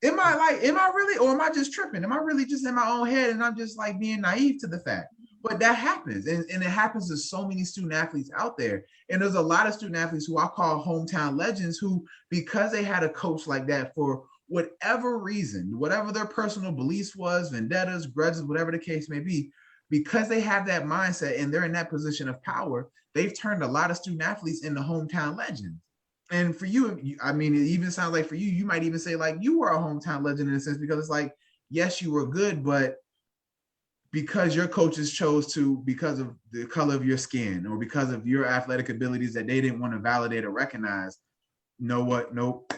[SPEAKER 2] am I really, or am I just tripping? Am I really just in my own head and I'm just like being naive to the fact? But that happens. And it happens to so many student athletes out there. And there's a lot of student athletes who I call hometown legends, who, because they had a coach like that for whatever reason, whatever their personal beliefs was, vendettas, grudges, whatever the case may be, because they have that mindset and they're in that position of power, they've turned a lot of student athletes into hometown legends. And for you, I mean, it even sounds like for you, you might even say like you were a hometown legend in a sense, because it's like yes, you were good, but because your coaches chose to, because of the color of your skin or because of your athletic abilities that they didn't want to validate or recognize, you know what? Nope.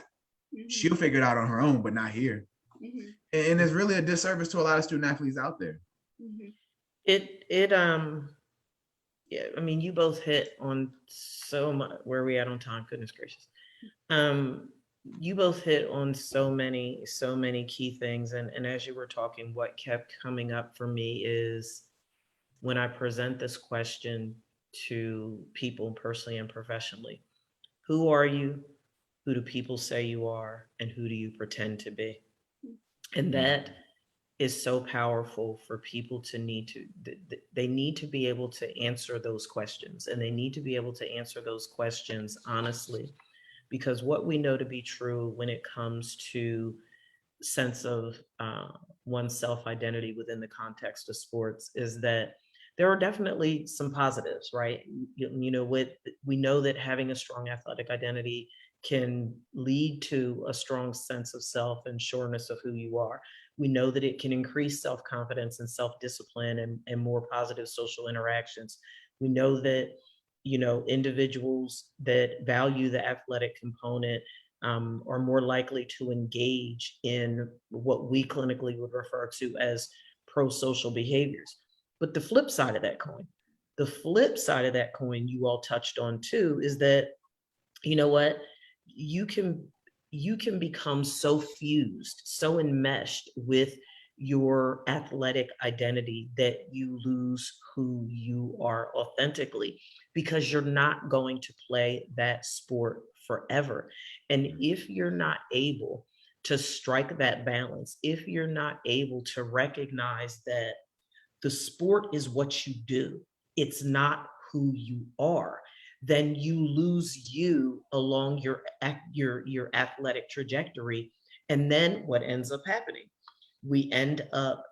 [SPEAKER 2] She'll figure it out on her own, but not here. And it's really a disservice to a lot of student athletes out there.
[SPEAKER 1] Yeah, I mean, you both hit on so much. Where are we at on time? Goodness gracious. You both hit on so many key things. And as you were talking, what kept coming up for me is when I present this question to people personally and professionally, who are you? Who do people say you are? And who do you pretend to be? And that is so powerful for people to they need to be able to answer those questions, and they need to be able to answer those questions honestly, because what we know to be true when it comes to sense of one's self-identity within the context of sports is that there are definitely some positives, right? You know, we know that having a strong athletic identity can lead to a strong sense of self and sureness of who you are. We know that it can increase self-confidence and self-discipline and more positive social interactions. We know that, you know, individuals that value the athletic component are more likely to engage in what we clinically would refer to as pro-social behaviors. But the flip side of that coin, you all touched on too, is that, you know what, you can become so fused, so enmeshed with your athletic identity that you lose who you are authentically, because you're not going to play that sport forever. And if you're not able to strike that balance, if you're not able to recognize that the sport is what you do, it's not who you are, then you lose you along your athletic trajectory. And then what ends up happening? We end up,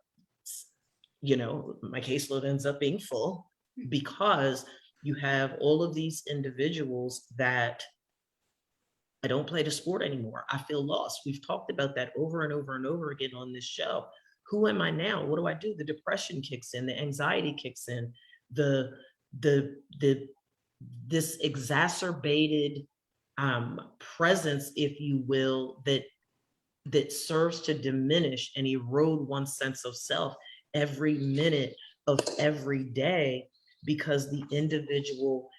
[SPEAKER 1] you know, my caseload ends up being full because you have all of these individuals that, I don't play the sport anymore, I feel lost. We've talked about that over and over and over again on this show. Who am I now? What do I do? The depression kicks in, the anxiety kicks in, the this exacerbated presence, if you will, that serves to diminish and erode one's sense of self every minute of every day, because the individual,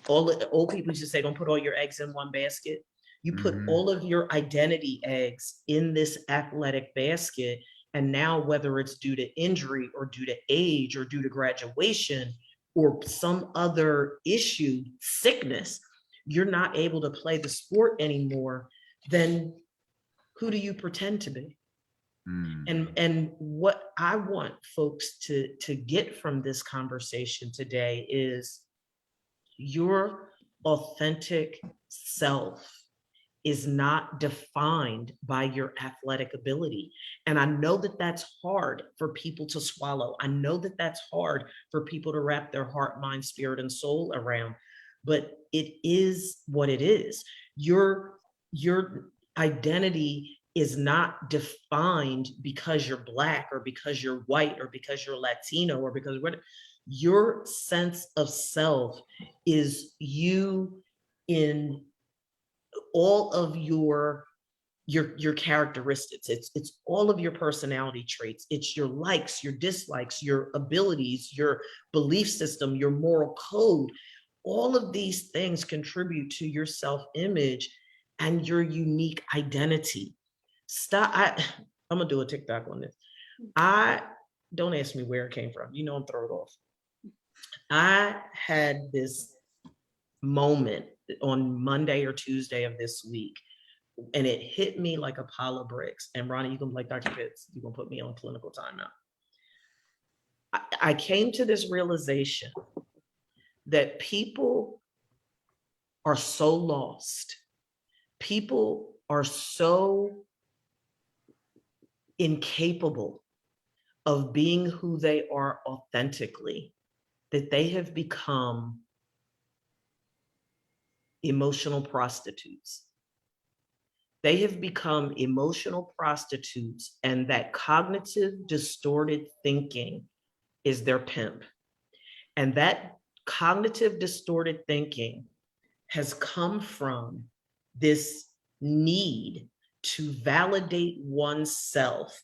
[SPEAKER 1] all the old people used to say, don't put all your eggs in one basket. You put all of your identity eggs in this athletic basket. And now, whether it's due to injury or due to age or due to graduation or some other issue, sickness, you're not able to play the sport anymore, then who do you pretend to be? And what I want folks to get from this conversation today is your authentic self is not defined by your athletic ability. And I know that that's hard for people to swallow. I know that that's hard for people to wrap their heart, mind, spirit, and soul around, but it is what it is. Your identity is not defined because you're Black or because you're white or because you're Latino or because what. Your sense of self is you in all of your characteristics. It's all of your personality traits. It's your likes, your dislikes, your abilities, your belief system, your moral code. All of these things contribute to your self-image and your unique identity. I'm gonna do a TikTok on this. Don't ask me where it came from. You know, I'm thrown off. I had this moment on Monday or Tuesday of this week, and it hit me like a pile of bricks. And Ronnie, you can, like Dr. Pitts, you can put me on clinical timeout. I came to this realization that people are so lost. People are so incapable of being who they are authentically that they have become emotional prostitutes. They have become emotional prostitutes, and that cognitive distorted thinking is their pimp. And that cognitive distorted thinking has come from this need to validate oneself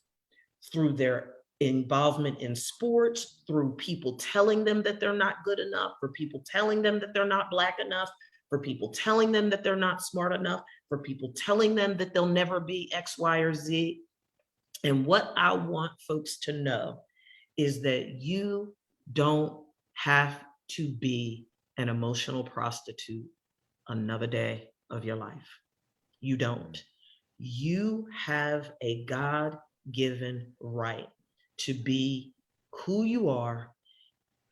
[SPEAKER 1] through their involvement in sports, through people telling them that they're not good enough, for people telling them that they're not Black enough, for people telling them that they're not smart enough, for people telling them that they'll never be X, Y, or Z. And what I want folks to know is that you don't have to be an emotional prostitute another day of your life. You don't. You have a God-given right to be who you are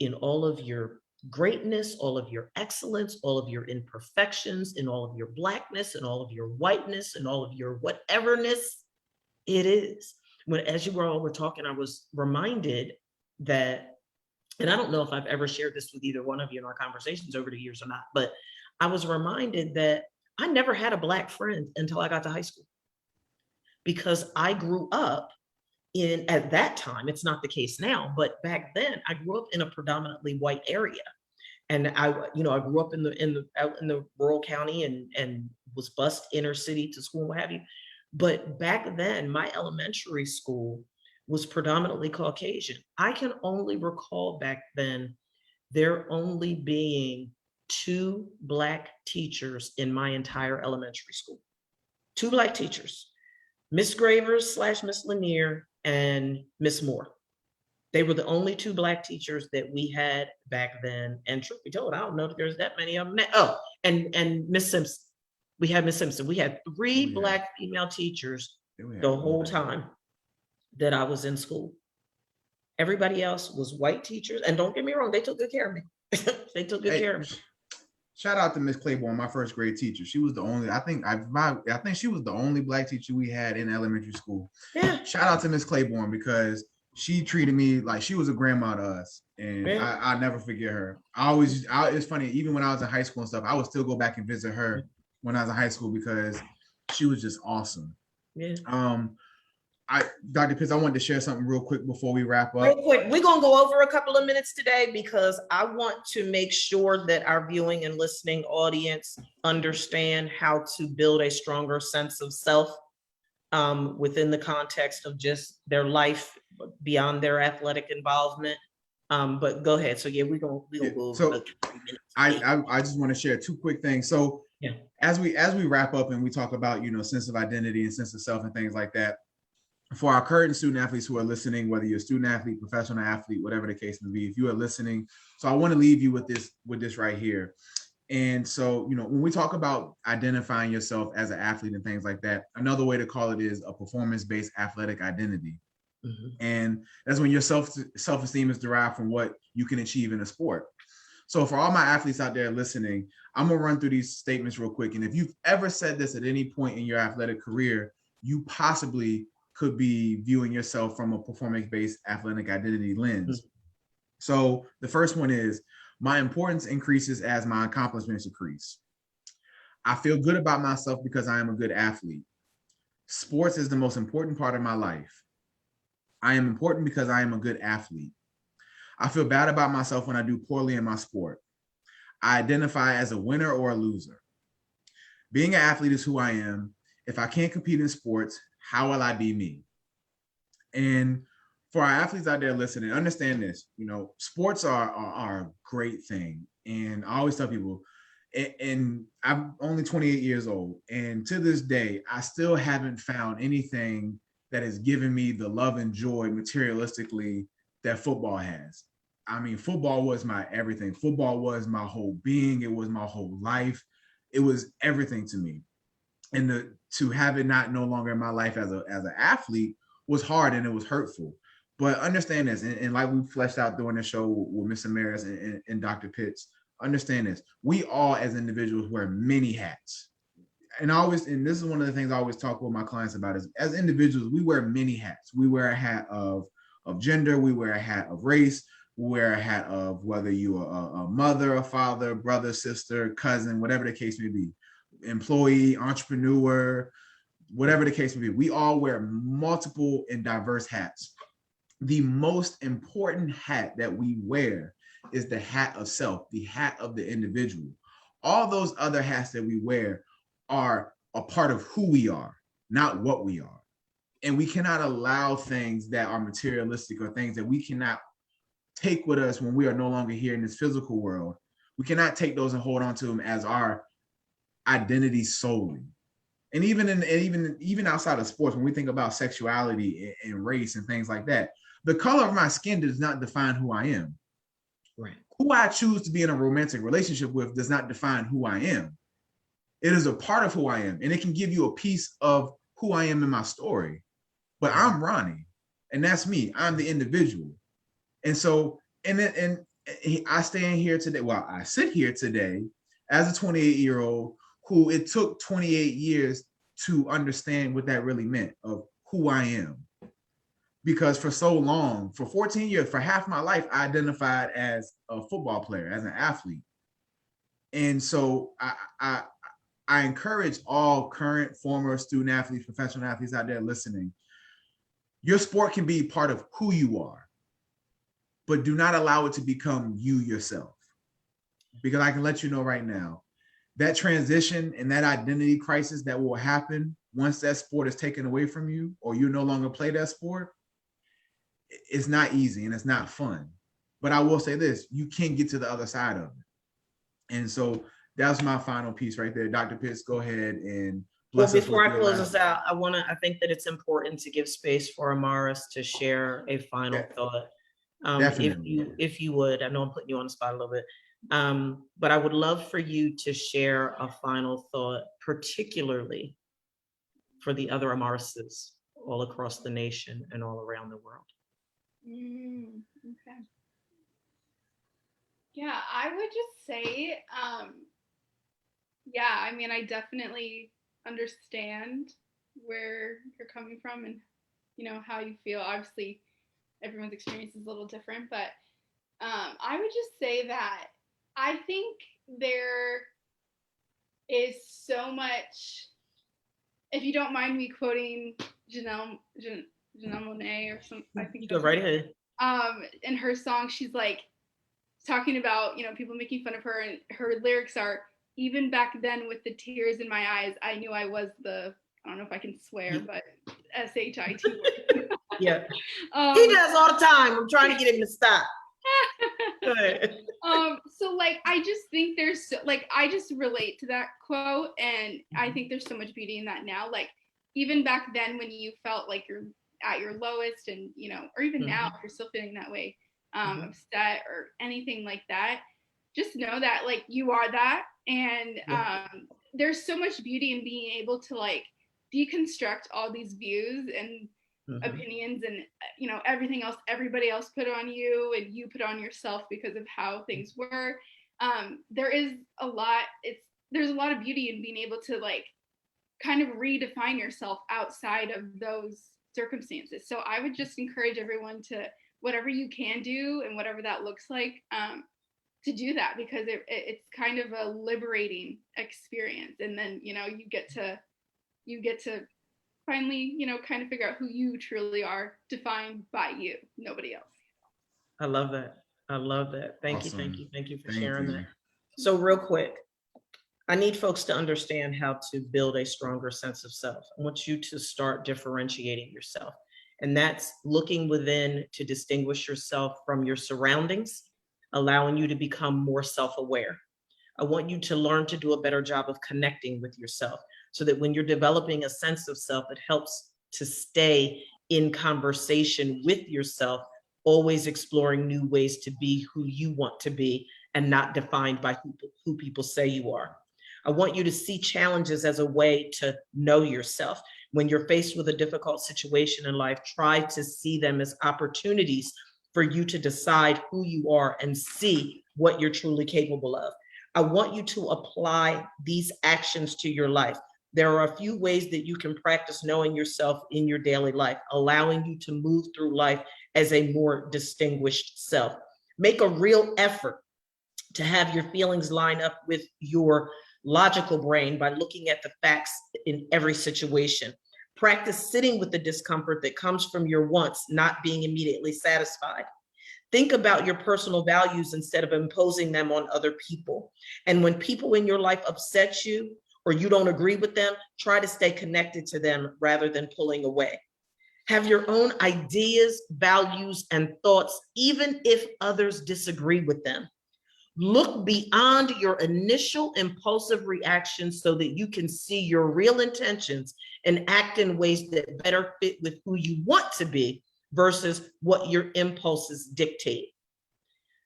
[SPEAKER 1] in all of your greatness, all of your excellence, all of your imperfections, in all of your Blackness, and all of your whiteness, and all of your whateverness it is. When, as you all were talking, I was reminded that, and I don't know if I've ever shared this with either one of you in our conversations over the years or not, but I was reminded that I never had a Black friend until I got to high school, because I grew up in, at that time, it's not the case now, but back then I grew up in a predominantly white area. And I grew up in the rural county and was bused inner city to school and what have you. But back then, my elementary school was predominantly Caucasian. I can only recall back then there only being 2 Black teachers in my entire elementary school. 2 Black teachers, Miss Gravers / Miss Lanier and Miss Moore. They were the only 2 Black teachers that we had back then. And truth be told, I don't know if there's that many of them. Oh, and Miss Simpson. We had Miss Simpson. We had 3 Black female teachers the whole time that I was in school. Everybody else was white teachers. And don't get me wrong, they took good care of me. They took good care of me.
[SPEAKER 2] Shout out to Miss Claiborne, my first grade teacher. She was the only, I think she was the only Black teacher we had in elementary school. Yeah. Shout out to Miss Claiborne, because she treated me like she was a grandma to us, and I never forget her. It's funny, even when I was in high school and stuff, I would still go back and visit her when I was in high school, because she was just awesome. Yeah. Dr. Pitts, I wanted to share something real quick before we wrap up.
[SPEAKER 1] Real quick, we're going to go over a couple of minutes today, because I want to make sure that our viewing and listening audience understand how to build a stronger sense of self within the context of just their life beyond their athletic involvement. But go ahead. So yeah, we're gonna go over.
[SPEAKER 2] So I just want to share 2 quick things. So as we wrap up and we talk about, sense of identity and sense of self and things like that, for our current student athletes who are listening, whether you're a student athlete, professional athlete, whatever the case may be, if you are listening, so I want to leave you with this right here. And so, when we talk about identifying yourself as an athlete and things like that, another way to call it is a performance-based athletic identity. Mm-hmm. And that's when your self-esteem is derived from what you can achieve in a sport. So for all my athletes out there listening, I'm going to run through these statements real quick. And if you've ever said this at any point in your athletic career, you possibly could be viewing yourself from a performance-based athletic identity lens. Mm-hmm. So the first one is, my importance increases as my accomplishments increase. I feel good about myself because I am a good athlete. Sports is the most important part of my life. I am important because I am a good athlete. I feel bad about myself when I do poorly in my sport. I identify as a winner or a loser. Being an athlete is who I am. If I can't compete in sports, how will I be me? And for our athletes out there listening, understand this, sports are a great thing. And I always tell people, and I'm only 28 years old, and to this day, I still haven't found anything that has given me the love and joy materialistically that football has. I mean, football was my everything. Football was my whole being. It was my whole life. It was everything to me. And to have it no longer in my life as an athlete was hard, and it was hurtful. But understand this, and like we fleshed out during the show with Ms. Amaris and Dr. Pitts, understand this. We all as individuals wear many hats. And this is one of the things I always talk with my clients about, is as individuals, we wear many hats. We wear a hat of gender, we wear a hat of race, we wear a hat of whether you are a mother, a father, brother, sister, cousin, whatever the case may be, employee, entrepreneur, whatever the case may be. We all wear multiple and diverse hats. The most important hat that we wear is the hat of self, the hat of the individual. All those other hats that we wear are a part of who we are, not what we are. And we cannot allow things that are materialistic or things that we cannot take with us when we are no longer here in this physical world. We cannot take those and hold on to them as our identity solely. And even outside of sports, when we think about sexuality and race and things like that, the color of my skin does not define who I am.
[SPEAKER 1] Right.
[SPEAKER 2] Who I choose to be in a romantic relationship with does not define who I am. It is a part of who I am, and it can give you a piece of who I am in my story. But I'm Ronnie, and that's me. I'm the individual. And so, and I stand here today. Well, I sit here today as a 28-year-old who it took 28 years to understand what that really meant of who I am. Because for so long, for 14 years, for half my life, I identified as a football player, as an athlete. And so I encourage all current, former student athletes, professional athletes out there listening. Your sport can be part of who you are, but do not allow it to become you yourself. Because I can let you know right now, that transition and that identity crisis that will happen once that sport is taken away from you or you no longer play that sport, it's not easy and it's not fun. But I will say this, you can get to the other side of it. And so that's my final piece right there. Dr. Pitts, go ahead and bless us.
[SPEAKER 1] Before I close us out, I think that it's important to give space for Amaris to share a final thought.
[SPEAKER 2] Definitely.
[SPEAKER 1] If you would, I know I'm putting you on the spot a little bit. But I would love for you to share a final thought, particularly for the other Amarises all across the nation and all around the world.
[SPEAKER 3] Okay. Yeah, I would just say, I mean, I definitely understand where you're coming from and, how you feel. Obviously, everyone's experience is a little different, but I would just say that I think there is so much, if you don't mind me quoting Janelle Monáe or something. I think
[SPEAKER 1] you go right ahead.
[SPEAKER 3] In her song, she's like talking about, people making fun of her, and her lyrics are, even back then with the tears in my eyes, I knew I was the, I don't know if I can swear, but SHIT.
[SPEAKER 1] Yeah. He does all the time. I'm trying to get him to stop. Go ahead.
[SPEAKER 3] So like, I just think there's I just relate to that quote, and I think there's so much beauty in that now. Like, even back then when you felt like you're at your lowest, and or even now if you're still feeling that way, upset or anything like that, just know that like you are that, and there's so much beauty in being able to like deconstruct all these views and opinions and everything else everybody else put on you and you put on yourself because of how things were. There's a lot of beauty in being able to like kind of redefine yourself outside of those circumstances. So I would just encourage everyone to, whatever you can do and whatever that looks like, to do that, because it's kind of a liberating experience. And then you get to finally kind of figure out who you truly are, defined by you, nobody else.
[SPEAKER 1] I love that. Thank
[SPEAKER 2] Awesome.
[SPEAKER 1] you for sharing that. So real quick, I need folks to understand how to build a stronger sense of self. I want you to start differentiating yourself, and that's looking within to distinguish yourself from your surroundings, allowing you to become more self-aware. I want you to learn to do a better job of connecting with yourself, so that when you're developing a sense of self, it helps to stay in conversation with yourself, always exploring new ways to be who you want to be and not defined by who people say you are. I want you to see challenges as a way to know yourself. When you're faced with a difficult situation in life, try to see them as opportunities for you to decide who you are and see what you're truly capable of. I want you to apply these actions to your life. There are a few ways that you can practice knowing yourself in your daily life, allowing you to move through life as a more distinguished self. Make a real effort to have your feelings line up with your logical brain by looking at the facts in every situation. Practice sitting with the discomfort that comes from your wants not being immediately satisfied. Think about your personal values instead of imposing them on other people. And when people in your life upset you or you don't agree with them, try to stay connected to them rather than pulling away. Have your own ideas, values, and thoughts, even if others disagree with them. Look beyond your initial impulsive reactions so that you can see your real intentions and act in ways that better fit with who you want to be versus what your impulses dictate.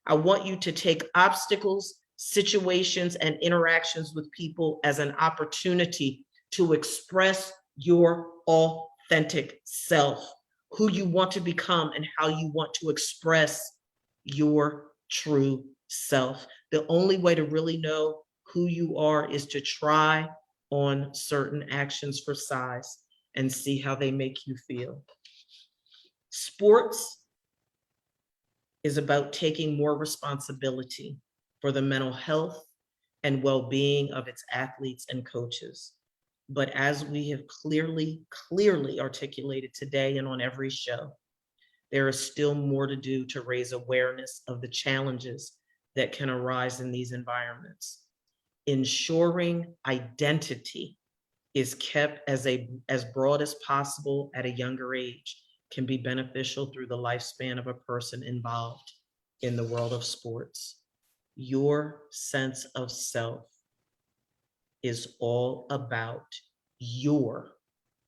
[SPEAKER 1] I want you to take obstacles, situations, and interactions with people as an opportunity to express your authentic self, who you want to become, and how you want to express your true self. The only way to really know who you are is to try on certain actions for size and see how they make you feel. Sports is about taking more responsibility for the mental health and well-being of its athletes and coaches. But as we have clearly articulated today and on every show, there is still more to do to raise awareness of the challenges that can arise in these environments. Ensuring identity is kept as broad as possible at a younger age can be beneficial through the lifespan of a person involved in the world of sports. Your sense of self is all about your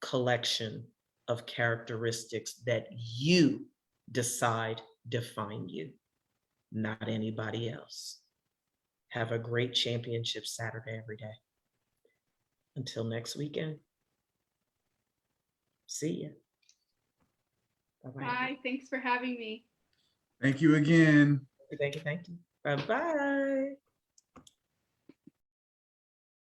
[SPEAKER 1] collection of characteristics that you decide define you, not anybody else. Have a great championship Saturday every day. Until next weekend. See ya. Bye-bye.
[SPEAKER 3] Bye. Thanks for having me.
[SPEAKER 2] Thank you again.
[SPEAKER 1] Thank you. Bye-bye.